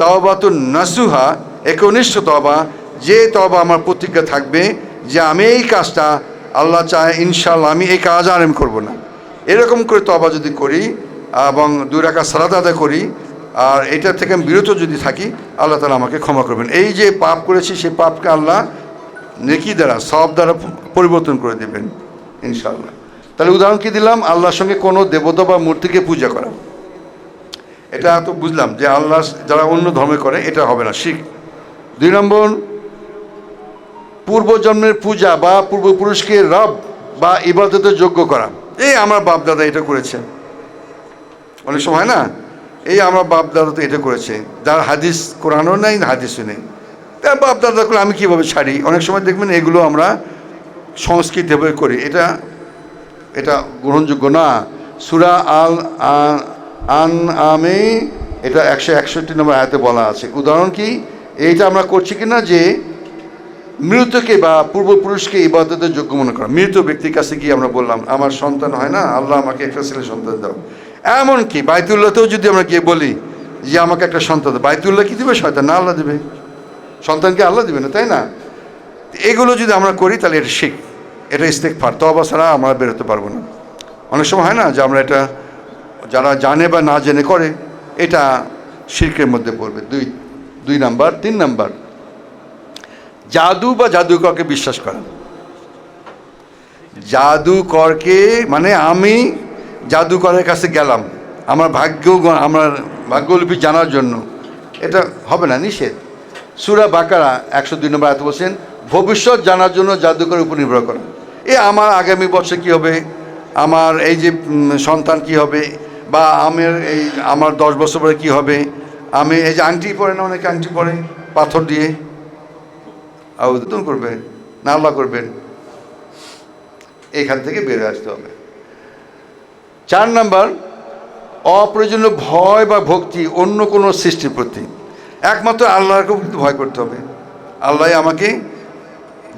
তওবাতুন নাসুহা, একনিষ্ঠ তওবা, যে তওবা আমার প্রতিজ্ঞা থাকবে যে আমি এই কাজটা, আল্লাহ চায় ইনশাআল্লাহ আমি এই কাজ আর আমি করবো না। এরকম করে তওবা যদি করি, এবং 2 রাকাত সালাত আদায় করি, আর এটা থেকে আমি বিরত যদি থাকি, আল্লাহ তাআলা আমাকে ক্ষমা করবেন। এই যে পাপ করেছি সেই পাপকে আল্লাহ নেকি দ্বারা, সওয়াব দ্বারা পরিবর্তন করে দেবেন ইনশাআল্লাহ। তাহলে উদাহরণ কি দিলাম? আল্লাহর সঙ্গে কোনো দেবতা বা মূর্তিকে পূজা করা, এটা তো বুঝলাম যে আল্লাহ যারা অন্য ধর্মে করে এটা হবে না, শিরক। 2 নম্বর, পূর্বজন্মের পূজা বা পূর্বপুরুষকে রব বা ইবাদতের যোগ্য করা। এই আমার বাপ দাদা এটা করেছে, অনেক সময় হয় না, এই আমার বাপ দাদা তো এটা করেছে, যার হাদিস কোরআনও নেই হাদিসও নেই, তার বাপ দাদা করে আমি কীভাবে ছাড়ি? অনেক সময় দেখবেন এগুলো আমরা সংস্কৃতভাবে করি, এটা এটা গ্রহণযোগ্য না। সূরা আল আনআমে এটা 161 নম্বর আয়াতে বলা আছে। উদাহরণ কি? এইটা আমরা করছি কি না যে মৃতকে বা পূর্বপুরুষকে ইবাদতের যোগ্য মনে করা। মৃত ব্যক্তির কাছে গিয়ে আমরা বললাম আমার সন্তান হয় না, আল্লাহ আমাকে একটা ছেলে সন্তান দাও। এমনকি বাইতুল্লাহতেও যদি আমরা গিয়ে বলি যে আমাকে একটা সন্তান দাও, বাইতুল্লাহ কি দেবে? শয়তান না, আল্লাহ দেবে। সন্তানকে আল্লাহ দেবে না, তাই না? এগুলো যদি আমরা করি তাহলে এটা শিরক, এটা ইস্তেগফার, তওবা ছাড়া আমরা বেরোতে পারবো না। অনেক সময় হয় না যে আমরা এটা যারা জানে বা না জেনে করে, এটা শিরকের মধ্যে পড়বে। 2 নাম্বার। 3 নাম্বার, জাদু বা জাদুকরকে বিশ্বাস করা। জাদুকরকে মানে আমি জাদুকরের কাছে গেলাম আমার ভাগ্যলিপি জানার জন্য, এটা হবে না, নিষেধ। সূরা বাকারা 102 নম্বর আয়াতে বলছেন ভবিষ্যৎ জানার জন্য জাদুকরের উপর নির্ভর করা। আমার আগামী বছর কী হবে, আমার এই যে সন্তান কি হবে, বা আমার 10 বছর পরে কী হবে, আমি এই যে আংটি পরে না, অনেকে আংটি পরে পাথর দিয়ে, আবেদন করবে না, আল্লাহ করবেন। এখান থেকে বের হয়ে আসতে হবে। 4 নাম্বার, অপ্রয়োজনীয় ভয় বা ভক্তি অন্য কোনো সৃষ্টির প্রতি। একমাত্র আল্লাহকেও কিন্তু ভয় করতে হবে। আল্লাহ আমাকে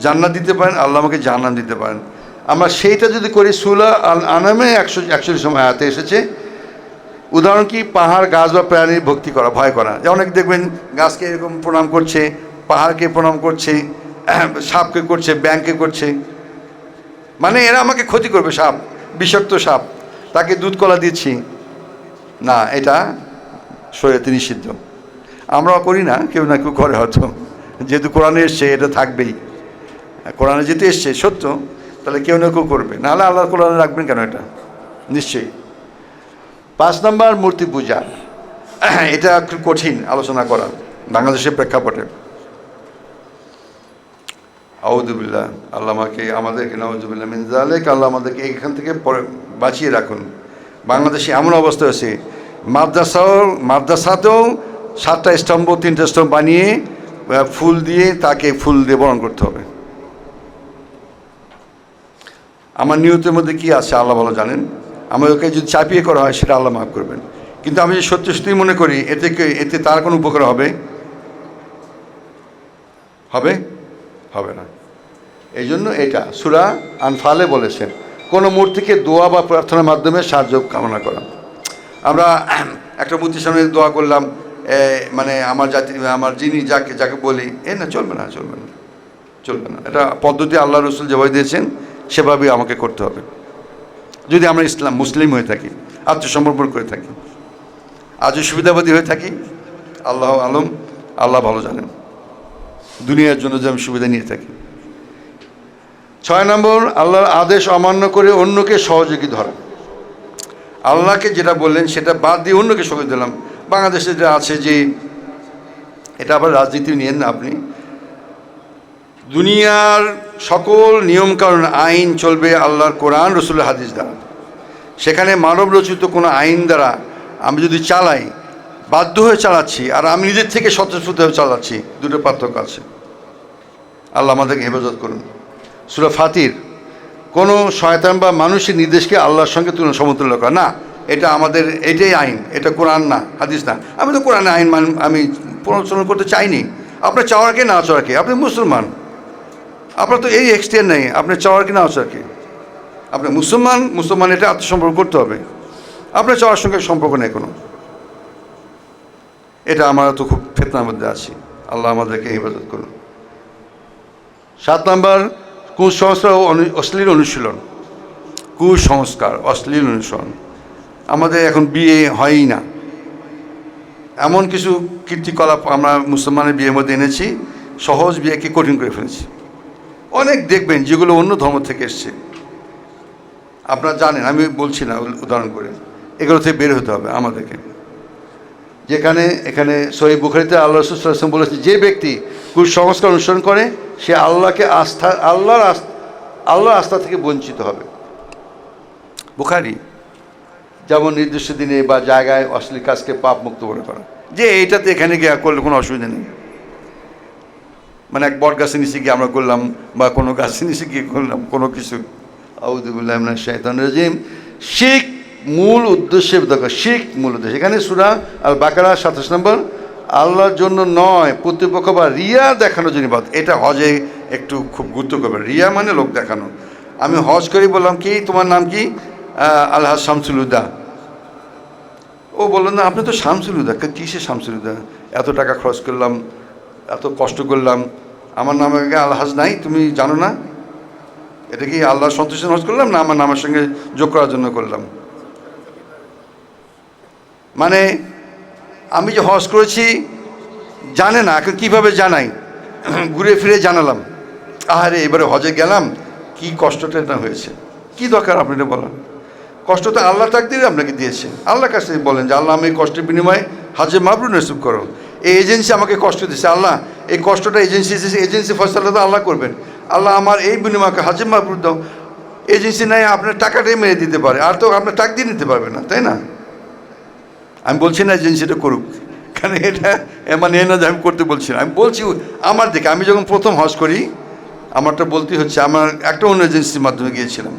জান্নাত দিতে পারেন, আল্লাহ আমাকে জাহান্নাম দিতে পারেন। আমরা সেইটা যদি করি, সূরা আল আনামে 141 সময় আয়াতে এসেছে। উদাহরণ কি? পাহাড়, গাছ বা প্রাণীর ভক্তি করা, ভয় করা। যে অনেক দেখবেন গাছকে এরকম প্রণাম করছে, পাহাড়কে প্রণাম করছে, সাপকে করছে, ব্যাঙকে করছে, মানে এরা আমাকে ক্ষতি করবে, সাপ, বিষাক্ত সাপ, তাকে দুধ কলা দিচ্ছি না, এটা শরীয়তে নিষিদ্ধ। আমরাও করি না, কেউ না কেউ করে হয়তো, যেহেতু কোরআনে এসছে এটা থাকবেই। কোরআনে যেহেতু এসছে সত্য, তাহলে কেউ না কেউ করবে, নাহলে আল্লাহ কোরআনে রাখবেন কেন? এটা নিশ্চয়ই। 5 নাম্বার, মূর্তি পূজা। এটা একটু কঠিন আলোচনা করা বাংলাদেশের প্রেক্ষাপটে। আউযুবিল্লাহ, আল্লাহ আমাদেরকে নাউযুবিল্লাহ মিন যালিক, আল্লাহ আমাদেরকে এখান থেকে বাঁচিয়ে রাখুন। বাংলাদেশে এমন অবস্থা হয়েছে, মাদ্রাসাতেও 7টা স্তম্ভ, 3টে স্তম্ভ বানিয়ে ফুল দিয়ে, তাকে ফুল দিয়ে বরণ করতে হবে। আমার নিয়তের মধ্যে কি আছে আল্লাহ ভালো জানেন। আমাদেরকে যদি চাপিয়ে করা হয় সেটা আল্লাহ মাফ করবেন, কিন্তু আমি যদি সত্যি সত্যি মনে করি এতে তার কোনো উপকার হবে হবে না। এই জন্য এটা সূরা আনফালে বলেছেন কোনো মূর্তিকে দোয়া বা প্রার্থনার মাধ্যমে সাহায্য কামনা করা। আমরা একটা মূর্তির সামনে দোয়া করলাম, মানে আমার যিনি যাকে বলি, না, চলবে না। এটা পদ্ধতি আল্লাহ রসুল যেভাবে দিয়েছেন সেভাবেই আমাকে করতে হবে, যদি আমরা মুসলিম হয়ে থাকি, আত্মসমর্পণ করে থাকি। আজও সুবিধাবাদী হয়ে থাকি, আল্লাহ আলম, আল্লাহ ভালো জানেন দুনিয়ার জন্য যে আমি সুবিধা নিয়ে থাকি। 6 নম্বর, আল্লাহর আদেশ অমান্য করে অন্যকে সহযোগী ধরা। আল্লাহকে যেটা বললেন সেটা বাদ দিয়ে অন্যকে সহযোগী দিলাম। বাংলাদেশে যেটা আছে যে, এটা আবার রাজনীতি নিয়েন না আপনি, দুনিয়ার সকল নিয়মকানুন আইন চলবে আল্লাহর কোরআন রসুলের হাদিস দ্বারা। সেখানে মানব রচিত কোনো আইন দ্বারা আমি যদি চালাই, বাধ্য হয়ে চালাচ্ছি, আর আমি নিজের থেকে স্বতঃস্ফূর্ত হয়ে চালাচ্ছি, দুটো পার্থক্য আছে। আল্লাহ আমাদেরকে হেফাজত করুন। সূরা ফাতির, কোনো শয়তান বা মানুষের নির্দেশকে আল্লাহর সঙ্গে সমতুল্য করা না, এটা আমাদের এটাই আইন, এটা কোরআন না, হাদিস না। আমি তো কোরআনে আইন আমি প্রচলন করতে চাইনি। আপনার চাওয়ার কে না চাওয়ার কে? আপনি মুসলমান, আপনার তো এই এক্সটেন্ড নেই, আপনার চাওয়ার কি না চাওয়ার কে? আপনি মুসলমান, এটা আত্মসম্পর্ক করতে হবে, আপনার চাওয়ার সঙ্গে সম্পর্ক নেই কোনো। এটা আমরা তো খুব ফিতনার মধ্যে আছি, আল্লাহ আমাদেরকে হেফাজত করুন। 7 নম্বর, কুসংস্কার ও অশ্লীল অনুশীলন। কুসংস্কার, অশ্লীল অনুসরণ। আমাদের এখন বিয়ে হয়ই না। এমন কিছু কীর্তিকলাপ আমরা মুসলমানের বিয়ের মধ্যে এনেছি, সহজ বিয়েকে কঠিন করে ফেলেছি। অনেক দেখবেন যেগুলো অন্য ধর্ম থেকে এসছে, আপনারা জানেন, আমি বলছি না উদাহরণ করে, এগুলো থেকে বের হতে হবে আমাদেরকে। যেখানে এখানে সহিহ বুখারীতে আল্লাহ রাসূল সাল্লাল্লাহু আলাইহি ওয়াসাল্লাম বলেছে, যে ব্যক্তি কুসংস্কার অনুসরণ করে সে আল্লাহর আস্থা থেকে বঞ্চিত হবে। বুখারী। যেমন নির্দিষ্ট দিনে বা জায়গায় অশ্লীল কাজকে পাপ মুক্ত করে করা, যে এইটাতে এখানে গিয়ে করলে কোনো অসুবিধা নেই। মানে এক বট গাছের নিচে গিয়ে আমরা করলাম, বা কোনো গাছের নিচে গিয়ে করলাম কোনো কিছু, আউযু বিল্লাহি মিনাশ শাইতানির রাজিম। শিরক মূল উদ্দেশ্যে দরকার, শিরক মূল উদ্দেশ্য। এখানে সূরা আল বাকারা 27 নম্বর, আল্লাহর জন্য নয় প্রতিপক্ষ বা রিয়া দেখানোর জন্য ইবাদত। এটা হজে একটু খুব গুরুত্ব করবে। রিয়া মানে লোক দেখানো। আমি হজ করি, বললাম কি তোমার নাম কি? আলহাজ শামসুল হুদা। ও বললো না আপনি তো শামসুল হুদা। কিসে শামসুল হুদা? এত টাকা খরচ করলাম, এত কষ্ট করলাম, আমার নামে আলহাজ নাই, তুমি জানো না? এটা কি আল্লাহর সন্তুষ্টি হজ করলাম, না আমার নামের সঙ্গে যোগ করার জন্য করলাম? মানে আমি যে হজ করেছি জানে না, এখন কীভাবে জানাই? ঘুরে ফিরে জানালাম। আহারে এবারে হজে গেলাম, কি কষ্টটা না হয়েছে, কি দরকার আপনি এটা বলেন? কষ্ট তো আল্লাহ তাকদীরে আপনাকে দিয়েছে। আল্লাহর কাছে বলেন যে আল্লাহ আমি এই কষ্টের বিনিময়ে হজে মাবরুর নসিব করো। এই এজেন্সি আমাকে কষ্ট দিচ্ছে, আল্লাহ এই কষ্টটা এজেন্সি ফয়সালা তো আল্লাহ করবেন। আল্লাহ আমার এই বিনিময়কে হজে মাবরুর দাও। এজেন্সি নাই আপনার টাকাটাই মেরে দিতে পারে, আর তো আপনার টাকা দিয়ে নিতে পারবে না, তাই না? আমি বলছি না এজেন্সিটা করুক, কারণ এটা মানে এ না যে আমি করতে বলছি না, আমি বলছি আমার দিকে। আমি যখন প্রথম হজ করি, আমারটা বলতেই হচ্ছে, আমার একটা অন্য এজেন্সির মাধ্যমে গিয়েছিলাম।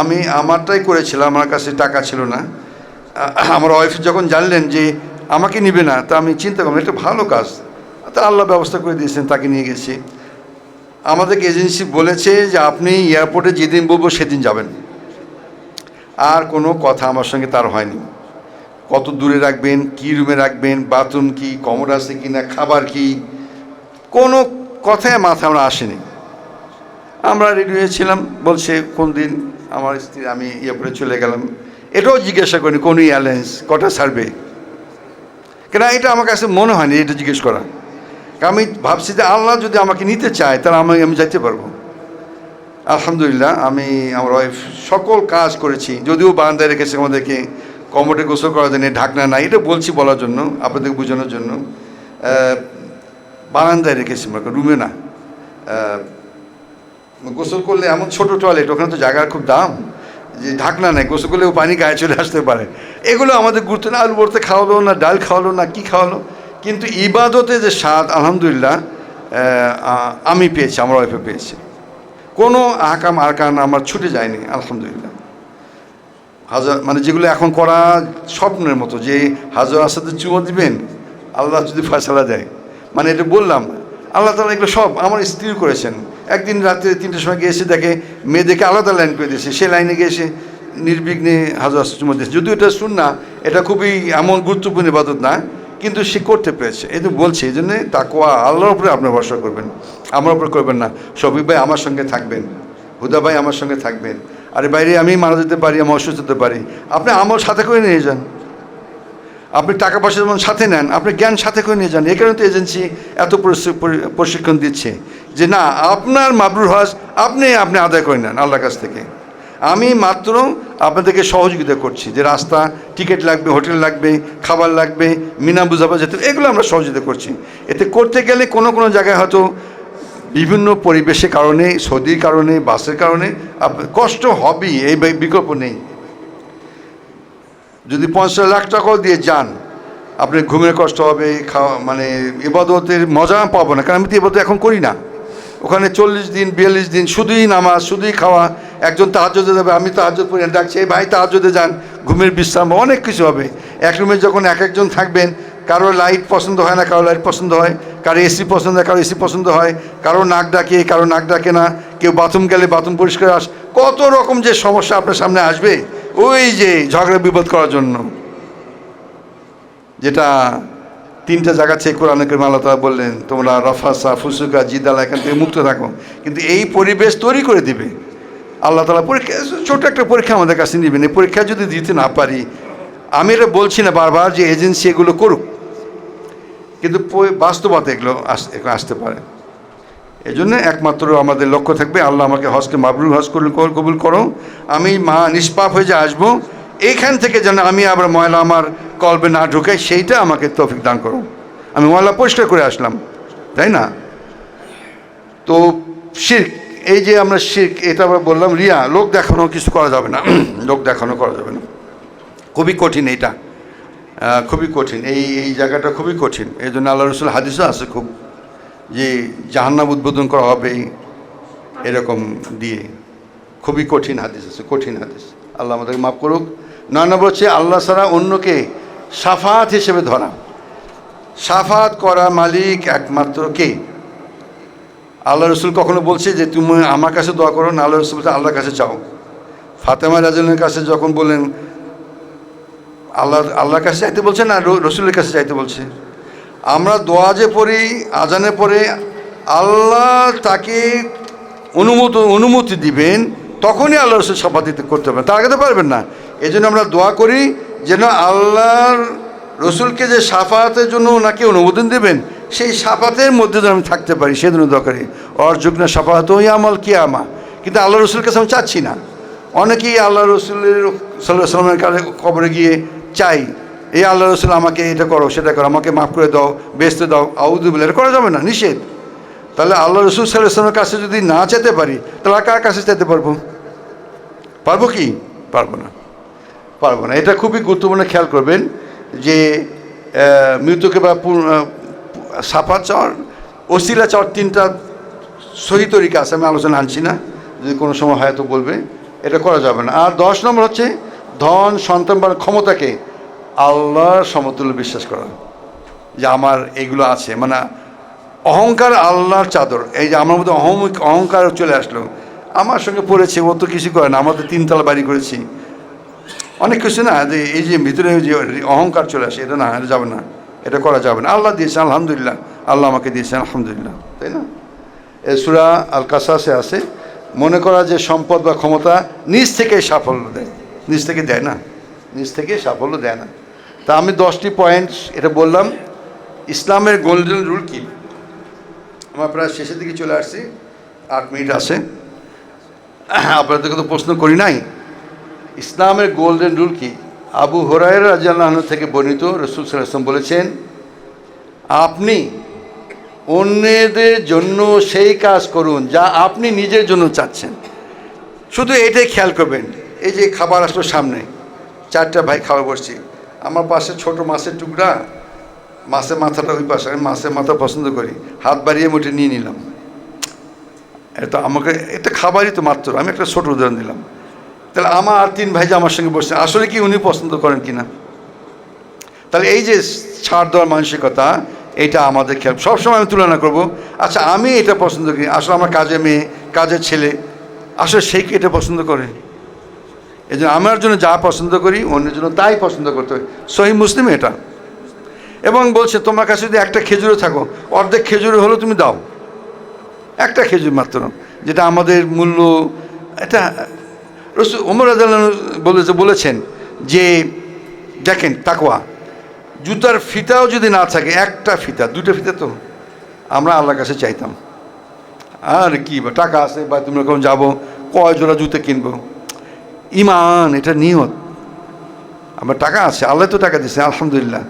আমি আমারটাই করেছিলাম, আমার কাছে টাকা ছিল না। আমার ওয়াইফ যখন জানলেন যে আমাকে নিবে না, তা আমি চিন্তা করলাম একটা ভালো কাজ, তা আল্লাহ ব্যবস্থা করে দিয়েছেন, তাকে নিয়ে গেছি। আমাদেরকে এজেন্সি বলেছে যে আপনি এয়ারপোর্টে যেদিন বলবো সেদিন যাবেন। আর কোনো কথা আমার সঙ্গে তার হয়নি। কত দূরে রাখবেন, কী রুমে রাখবেন, বাথরুম কি, কমোড আছে কি না, খাবার কি, কোনো কথায় মাথা আমরা আসেনি। আমরা রেডি হয়েছিলাম, বলছে কোন দিন, আমার স্ত্রী আমি এয়ারপোর্টে চলে গেলাম। এটাও জিজ্ঞাসা করিনি কোন এয়ারলাইন্স কটা ছাড়বে, কেন এটা আমার কাছে মনে হয়নি এটা জিজ্ঞেস করা। আমি ভাবছি যে আল্লাহ যদি আমাকে নিতে চায় তাহলে আমি যাইতে পারবো। আলহামদুলিল্লাহ, আমি আমার ওয়াইফ সকল কাজ করেছি, যদিও বারান্দায় রেখেছে আমাদেরকে, কমোডে গোসল করার জন্য ঢাকনা নাই, এটা বলছি বলার জন্য, আপনাদের বোঝানোর জন্য। বারান্দায় রেখেছি, রুমে না। গোসল করলে এমন ছোট টয়লেট, ওখানে তো জায়গার খুব দাম, যে ঢাকনা নেই, গোসল করলেও পানি গায়ে চলে আসতে পারে। এগুলো আমাদের গুরুত্ব না। আলু ভর্তা খাওয়ালো না, ডাল খাওয়ালো না, কি খাওয়ালো, কিন্তু ইবাদতে যে স্বাদ আলহামদুলিল্লাহ আমি পেয়েছি, আমার ওয়াইফে পেয়েছি। কোনো আহকাম আরকান আমার ছুটে যায়নি আলহামদুলিল্লাহ। হাজার মানে যেগুলো এখন করা স্বপ্নের মতো, যে হাজার আসাতে চুমো দিবেন আল্লাহ যদি ফয়সালা দেয়, মানে এটা বললাম আল্লাহ তাআলা এগুলো সব আমার স্ত্রী করেছেন। একদিন রাত্রে 3টের সময় গিয়ে এসে দেখে মেয়েদেরকে আলাদা লাইন করে দিয়েছে, সে লাইনে গিয়ে এসে নির্বিঘ্নে হাজার আসাতে চুমো দিয়েছে। যদিও এটা সুন্নাহ, এটা খুবই এমন গুরুত্বপূর্ণ ইবাদত না, কিন্তু সে করতে পেরেছে। এই তো বলছি, এই জন্যে তাকওয়া, আল্লাহর উপরে আপনার ভরসা করবেন, আমার উপরে করবেন না। শফিক ভাই আমার সঙ্গে থাকবেন, হুদা ভাই আমার সঙ্গে থাকবেন। আরে বাইরে আমি মারা যেতে পারি, আমি অসুস্থ হতে পারি, আপনি আমার সাথে করে নিয়ে যান। আপনি টাকা পয়সা যেমন সাথে নেন, আপনি জ্ঞান সাথে করে নিয়ে যান। এই কারণে তো এজেন্সি এত প্রশিক্ষণ দিচ্ছে, যে না আপনার মাবরুর হজ আপনি আদায় করে নেন আল্লাহর কাছ থেকে। আমি মাত্র আপনাদেরকে সহযোগিতা করছি, যে রাস্তা, টিকিট লাগবে, হোটেল লাগবে, খাবার লাগবে, মিনা বুঝাবা যেতে, এগুলো আমরা সহযোগিতা করছি। এতে করতে গেলে কোনো কোনো জায়গায় হয়তো বিভিন্ন পরিবেশের কারণে, সর্দির কারণে, বাসের কারণে কষ্ট হবেই, এই বিকল্প নেই। যদি 50 লাখ টাকাও দিয়ে যান, আপনি ঘুমের কষ্ট হবে, খাওয়া মানে ইবাদতের মজা পাবো না, কারণ আমি তো ইবাদত এখন করি না। ওখানে 40 দিন 42 দিন শুধুই নামাজ, শুধুই খাওয়া। একজন তাহাজ্জুদে যাবে, আমি তাহাজ্জুদ পড়ি না, ডাকছে এই ভাই তাহাজ্জুদে যান, ঘুমের বিশ্রাম, অনেক কিছু হবে। এক রুমে যখন একজন থাকবেন, কারো লাইট পছন্দ হয় না, কারো লাইট পছন্দ হয়, কারো এসি পছন্দ হয়, কারো এসি পছন্দ হয়, কারো নাক ডাকে, কারো নাক ডাকে না, কেউ বাথরুম গেলে বাথরুম পরিষ্কার কত রকম যে সমস্যা আপনার সামনে আসবে, ওই যে ঝগড়া বিপদ করার জন্য। যেটা 3টা জায়গা চেক করে অনেকের আল্লাহ তাআলা বললেন তোমরা রফাসা ফুসুকা জিদালা এখান থেকে মুক্ত থাকো, কিন্তু এই পরিবেশ তৈরি করে দিবে। আল্লাহ তাআলা পরীক্ষা, ছোট একটা পরীক্ষা আমাদের কাছে নেবেন। এই পরীক্ষা যদি দিতে না পারি, আমি এটা বলছি না বারবার যে এজেন্সি এগুলো করুক, কিন্তু বাস্তবতা এগুলো আসতে পারে। এই জন্য একমাত্র আমাদের লক্ষ্য থাকবে আল্লাহ আমাকে হজকে মাবরুর হজ কবুল করো, আমি নিষ্পাপ হয়ে যে আসবো, এইখান থেকে যেন আমি আবার ময়লা আমার কলবে না ঢুকাই, সেইটা আমাকে তৌফিক দান করো। আমি ময়লা পরিষ্কার করে আসলাম, তাই না? তো শিরক, এই যে আমরা শিরক, এটা আবার বললাম রিয়া, লোক দেখানো কিছু করা যাবে না, লোক দেখানো করা যাবে না, খুবই কঠিন এটা, খুবই কঠিন, এই জায়গাটা খুবই কঠিন। এই জন্য আল্লাহ রসুল হাদিসও আছে খুব, যে জাহান্নাম উদ্বোধন করা হবে এরকম দিয়ে, খুবই কঠিন হাদিস আছে, কঠিন হাদিস। আল্লাহ আমাদেরকে মাফ করুক। 9 নম্বর হচ্ছে আল্লাহ ছাড়া অন্যকে শাফাত হিসেবে ধরা। শাফাত করা মালিক একমাত্র কে? আল্লাহ রসুল কখনো বলছে যে তুমি আমার কাছে দোয়া করো না, আল্লাহ রসুল বলছে আল্লাহর কাছে চাও। ফাতেমা রাদিয়াল্লাহু আনহার কাছে যখন বলেন আল্লাহর কাছে চাইতে বলছে না রসুলের কাছে চাইতে বলছে? আমরা দোয়া যে পড়ি আজানে পড়ে, আল্লাহ তাকে অনুমতি দিবেন, তখনই আল্লাহ রসুল শাফাত করতে পারবেন, তার আগে তো পারবেন না। এই জন্য আমরা দোয়া করি যেন আল্লাহর রসুলকে যে শাফাতের জন্য ওনাকে অনুমোদন দেবেন, সেই শাফাতের মধ্যে যেন আমি থাকতে পারি, সেজন্য দোয়া করি। অর্জুকনা শাফাত ওই আমল কি আমা, কিন্তু আল্লাহ রসুলের কাছে আমি চাচ্ছি না। অনেকেই আল্লাহ রসুলের সাল্লাল্লাহু আলাইহি সাল্লামের কবরে গিয়ে চাই, এই আল্লাহ রসুল আমাকে এটা করো সেটা করো, আমাকে মাফ করে দাও, বেহেশতে দাও, আউযু বিল্লাহ, এটা করা যাবে না, নিষেধ। তাহলে আল্লাহ রসুল সাল্লাল্লাহু আলাইহি সাল্লামের কাছে যদি না চাইতে পারি, তাহলে কার কাছে চাইতে পারবো? পারবো কি? পারবো না, পারবো না। এটা খুবই গুরুত্বপূর্ণ, খেয়াল করবেন যে মৃত্যুকে বা শাফাত চাওয়ার, ওসিলা চাওয়ার 3টা সহি তরিকা আছে, আমি আলোচনা আনছি না, যদি কোনো সময় হয়তো বলবে, এটা করা যাবে না। আর 10 নম্বর হচ্ছে ধন, সন্তান বা ক্ষমতাকে আল্লাহর সমতুল্য বিশ্বাস করা, যে আমার এগুলো আছে, মানে অহংকার আল্লাহর চাদর। এই যে আমার মধ্যে অহংকার চলে আসলো, আমার সঙ্গে পড়েছে, ও তো কিছু করে না, আমাদের 3 তলা বাড়ি করেছি, অনেক কিছু না, যে এই যে ভিতরে যে অহংকার চলে আসে, এটা না, এটা যাবে না, এটা করা যাবে না। আল্লাহ দিয়েছেন আলহামদুলিল্লাহ, আল্লাহ আমাকে দিয়েছেন আলহামদুলিল্লাহ, তাই না? সূরা আল কাসাসে আছে, মনে করা যে সম্পদ বা ক্ষমতা নিজ থেকে সাফল্য দেয়, নিজ থেকে দেয় না, নিজ থেকে সাফল্য দেয় না। তা আমি 10টি পয়েন্ট এটা বললাম। ইসলামের গোল্ডেন রুল কি? আমার প্রায় শেষের দিকে চলে আসছি, 8 মিনিট আছে, আপনাদেরকে তো প্রশ্ন করি নাই। ইসলামের গোল্ডেন রুল কি? আবু হুরায়রা রাদিয়াল্লাহু আনহু থেকে বর্ণিত, রাসূল সাল্লাল্লাহু আলাইহি ওয়াসাল্লাম বলেছেন, আপনি অন্যদের জন্য সেই কাজ করুন যা আপনি নিজের জন্য চাচ্ছেন। শুধু এটাই খেয়াল করবেন। এই যে খাবার আসলো সামনে, 4টা ভাই খাওয়া বসছি, আমার পাশে ছোট মাছের টুকরা, মাছের মাথাটা ওই পাশে, আমি মাছের মাথা পছন্দ করি, হাত বাড়িয়ে মুঠে নিয়ে নিলাম। এটা আমাকে, এটা খাবারই তো মাত্র, আমি একটা ছোট উদাহরণ দিলাম। তাহলে আমার আর 3 ভাই যে আমার সঙ্গে বসছে, আসলে কি উনি পছন্দ করেন কিনা? তাহলে এই যে ছাড় দেওয়ার মানসিকতা, এটা আমাদের খেয়াল, সবসময় আমি তুলনা করব, আচ্ছা আমি এটা পছন্দ করি, আসলে আমার কাজের মেয়ে, কাজের ছেলে, আসলে সে কি এটা পছন্দ করে? এই জন্য আমার জন্য যা পছন্দ করি, অন্যের জন্য তাই পছন্দ করতে হয়, সহিহ মুসলিম এটা। এবং বলছে তোমার কাছে যদি একটা খেজুরও থাকো, অর্ধেক খেজুর হলেও তুমি দাও, একটা খেজুর মাত্র, যেটা আমাদের মূল্য। এটা রাসূল ওমর রাদিয়াল্লাহু আনহু বলেছেন যে দেখেন তাকওয়া, জুতার ফিতাও যদি না থাকে, একটা ফিতা, 2টা ফিতা তো আমরা আল্লাহর কাছে চাইতাম। আর কি বা টাকা আছে বা তুমি যখন যাবো, কয় জোড়া জুতো কিনবো, ইমান, এটা নিয়ত। আমার টাকা আছে, আল্লাহ তো টাকা দিয়েছে, আলহামদুলিল্লাহ,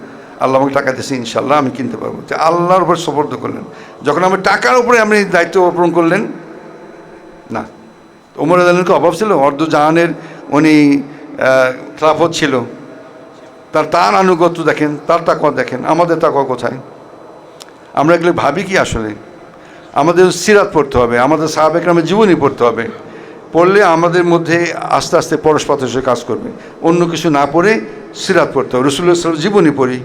আল্লাহ আমাকে টাকা দিয়েছে, ইনশাল্লাহ আমি কিনতে পারবো। আল্লাহর উপর সুপর্দ করলেন। যখন আমি টাকার উপরে আপনি দায়িত্ব অর্পণ করলেন, না, ওমর রাদিয়াল্লাহু আনহুর অভাব ছিল, অর্ধ জাহানের উনি খেলাফত ছিল, তার আনুগত্য দেখেন, তার তাকওয়া দেখেন, আমাদের তাকওয়া কোথায়? আমরা এগুলো ভাবি কি? আসলে আমাদের সিরাত পড়তে হবে, আমাদের সাহাবা একরামের জীবনী পড়তে হবে, পড়লে আমাদের মধ্যে আস্তে আস্তে পরস্পর কাজ করবে। অন্য কিছু না পড়ে সিরাত পড়তে হবে, রাসূলুল্লাহ সাল্লাল্লাহু আলাইহি ওয়াসাল্লাম জীবনী পড়ি,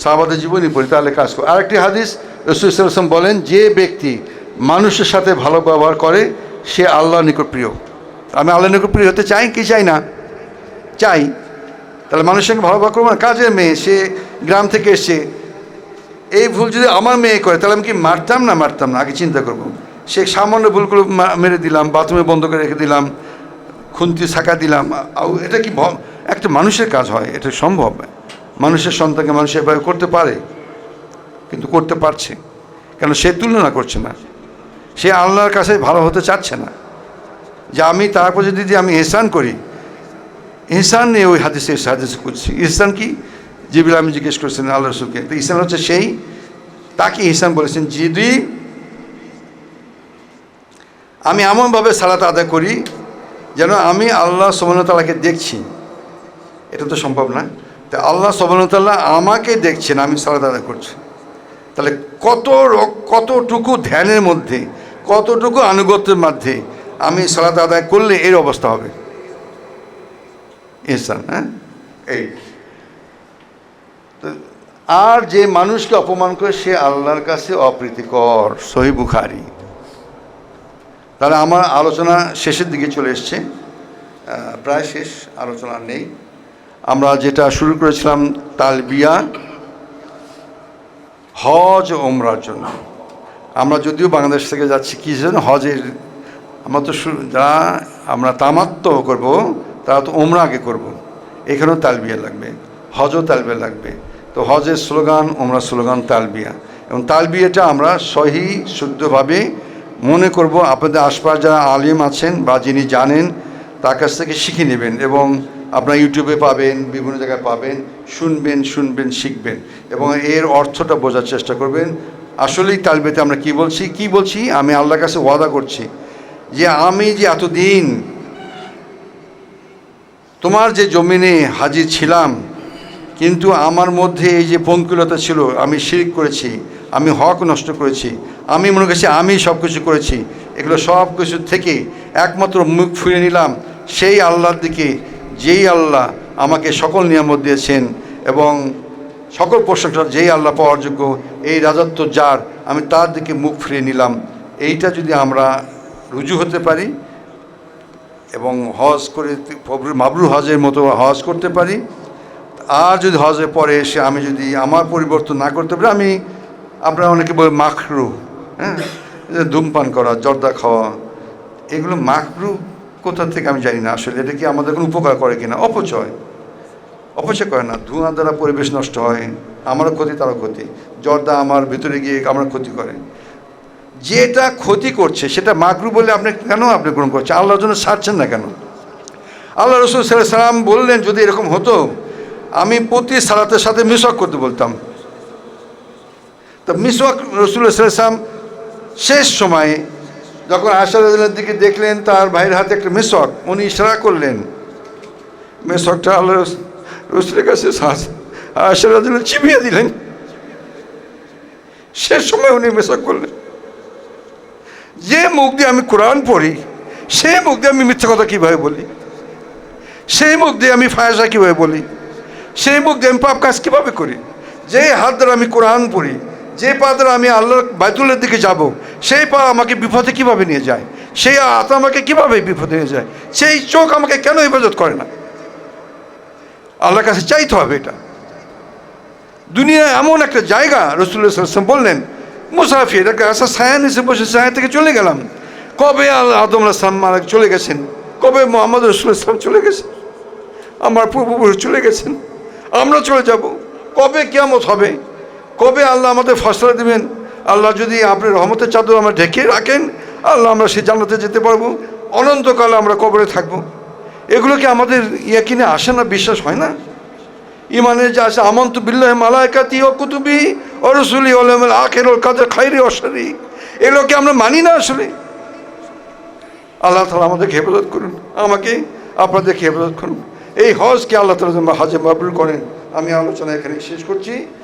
সাহাবাদের জীবনী পড়ি, তাহলে কাজ করে। আরেকটি হাদিস, রাসূল সাল্লাল্লাহু আলাইহি ওয়াসাল্লাম বলেন, যে ব্যক্তি মানুষের সাথে ভালো ব্যবহার করে সে আল্লাহর নিকট প্রিয়। আমি আল্লাহর নিকট প্রিয় হতে চাই কি চাই না? চাই। তাহলে মানুষের সঙ্গে ভালো ব্যবহার করবো না। কাজের মেয়ে, সে গ্রাম থেকে এসছে, এই ভুল যদি আমার মেয়ে করে, তাহলে আমি কি মারতাম না? মারতাম না, আগে চিন্তা করবো। সে সামান্য ভুল করে মেরে দিলাম, বাথরুমে বন্ধ করে রেখে দিলাম, খুন্তি ছাকা দিলাম, এটা কি একটা মানুষের কাজ হয়? এটা সম্ভব? মানুষের সন্তানকে মানুষ এভাবে করতে পারে, কিন্তু করতে পারছে কেন? সে তুলনা করছে না, সে আল্লাহর কাছে ভালো হতে চাচ্ছে না। যে আমি তারপর যদি আমি ইহসান করি, ইহসান নিয়ে ওই হাদিসে করছি। ইহসান কি? যেগুলো আমি জিজ্ঞেস করছিলেন আল্লাহ রসুলকে, তো ইহসান হচ্ছে সেই, তাকে ইহসান বলেছেন যদি আমি এমনভাবে সালাত আদায় করি যেন আমি আল্লাহ সুবহানাহু ওয়া তাআলাকে দেখছি। এটা তো সম্ভব না। তো আল্লাহ সুবহানাহু ওয়া তাআলা আমাকে দেখছেন, আমি সালাত আদায় করছি। তাহলে কতটুকু ধ্যানের মধ্যে, কতটুকু আনুগত্যের মধ্যে আমি সালাত আদায় করলে এর অবস্থা হবে। ইহসান, হ্যাঁ এই। আর যে মানুষকে অপমান করে সে আল্লাহর কাছে অপ্রীতিকর। সহিহ বুখারী। তাহলে আমার আলোচনা শেষের দিকে চলে এসছে, প্রায় শেষ, আলোচনা নেই। আমরা যেটা শুরু করেছিলাম তালবিয়া হজ ও ওমরার জন্য। আমরা যদিও বাংলাদেশ থেকে যাচ্ছি কি জন্য? হজের। আমরা তো যারা আমরা তামাত্ম করব তারা তো ওমরা আগে করব, এখানেও তালবিয়া লাগবে, হজও তালবিয়া লাগবে। তো হজের স্লোগান, ওমরা স্লোগান তালবিয়া, এবং তালবিয়াটা আমরা সহি শুদ্ধভাবে মনে করব। আপনাদের আশপাশ যারা আলিম আছেন বা যিনি জানেন তার কাছ থেকে শিখে নেবেন, এবং আপনারা ইউটিউবে পাবেন, বিভিন্ন জায়গায় পাবেন, শুনবেন, শিখবেন, এবং এর অর্থটা বোঝার চেষ্টা করবেন। আসলেই তালবিয়াতে আমরা কি বলছি? আমি আল্লাহর কাছে ওয়াদা করছি যে আমি যে এতদিন তোমার যে জমিনে হাজির ছিলাম, কিন্তু আমার মধ্যে এই যে পঙ্কিলতা ছিল, আমি শিরক করেছি, আমি হক নষ্ট করেছি, আমি মনে করছি আমি সব কিছু করেছি, এগুলো সব কিছু থেকে একমাত্র মুখ ফিরে নিলাম সেই আল্লাহর দিকে, যেই আল্লাহ আমাকে সকল নিয়ামত দিয়েছেন এবং সকল প্রশংসা যেই আল্লাহ পাওয়ার যোগ্য, এই রাজত্ব যার, আমি তার দিকে মুখ ফিরিয়ে নিলাম। এইটা যদি আমরা রুজু হতে পারি এবং হজ করে মাবরুর হজের মতো হজ করতে পারি, আর যদি হজের পরে এসে আমি যদি আমার পরিবর্তন না করতে পারি, আমি, আপনারা অনেকে বলে মাকরু, হ্যাঁ, ধূমপান করা, জর্দা খাওয়া, এগুলো মাকরু কোথা থেকে আমি জানি না। আসলে এটা কি আমাদের কোনো উপকার করে কিনা? অপচয় করে না। ধোঁয়া দ্বারা পরিবেশ নষ্ট হয়, আমারও ক্ষতি, তারও ক্ষতি। জর্দা আমার ভিতরে গিয়ে আমার ক্ষতি করে। যেটা ক্ষতি করছে সেটা মাকরু বলে আপনি কেন গ্রহণ করছেন? আল্লাহর জন্য ছাড়ছেন না কেন? আল্লাহ রসুল সাল্লাল্লাহু আলাইহি ওয়াসাল্লাম বললেন যদি এরকম হতো আমি প্রতি সালাতের সাথে মিসওয়াক করতে বলতাম। তো মিসওয়াক রাসূলুল্লাহ সাল্লাল্লাহু আলাইহি ওয়াসাল্লাম শেষ সময়ে যখন আয়েশা রাদিয়াল্লাহু আনহার দিকে দেখলেন তার ভাইয়ের হাতে একটা মিসওয়াক, উনি ইশারা করলেন, মিসওয়াকটা আল্লাহ রসুলের কাছে আয়েশা রাদিয়াল্লাহু আনহা চিবিয়ে দিলেন। শেষ সময় উনি মিসওয়াক করলেন। যে মুখ দিয়ে আমি কোরআন পড়ি, সেই মুখ দিয়ে আমি মিথ্যা কথা কীভাবে বলি? সেই মুখ দিয়ে আমি ফায়সা কীভাবে বলি? সেই মুখ দিয়ে আমি পাপ কাজ কীভাবে করি? যে হাত দ্বারা আমি কোরআন পড়ি, যে পা দ্বারা আমি আল্লাহর বাইতুলের দিকে যাব, সেই পা আমাকে বিপদে কীভাবে নিয়ে যায়? সেই হাত আমাকে কীভাবে বিপদে নিয়ে যায়? সেই চোখ আমাকে কেন হেফাজত করে না? আল্লাহর কাছে চাইতে হবে। এটা দুনিয়া এমন একটা জায়গা, রাসূলুল্লাহ সাল্লাল্লাহু আলাইহি ওয়াসাল্লাম বললেন মুসাফির, এটাকে আসা ছায়া নিচে বসে ছায়া থেকে চলে গেলাম। কবে আদম আলাইহিস সালাম চলে গেছেন, কবে মুহাম্মদ রাসূলুল্লাহ সাল্লাল্লাহু আলাইহি ওয়াসাল্লাম চলে গেছেন, আমার পূর্বপুরুষ চলে গেছেন, আমরা চলে যাব। কবে কিয়ামত হবে? কবে আল্লাহ আমাদের ফয়সালা দেবেন? আল্লাহ যদি আপনার রহমতের চাদর আমরা ঢেকে রাখেন, আল্লাহ আমরা সেই জান্নাতে যেতে পারবো, অনন্তকালে আমরা কবরে থাকবো। এগুলো কি আমাদের ইয়াকিনে আসে না? বিশ্বাস হয় না? ইমানের যা আছে, আমানতু বিল্লাহি মালাইকাতি ওয়া কুতুবি ওয়া রুসুলি ওয়াল ইয়াউমিল আখির ওয়াল কদর খাইরি ওয়া শাররি, এগুলোকে আমরা মানি না আসলে। আল্লাহ তাআলা আমাদেরকে হেফাজত করুন, আমাকে আপনাদেরকে হেফাজত করুন। এই হজকে আল্লাহ তাআলা যেন হজে মাবরুর করেন। আমি আলোচনা এখানে শেষ করছি।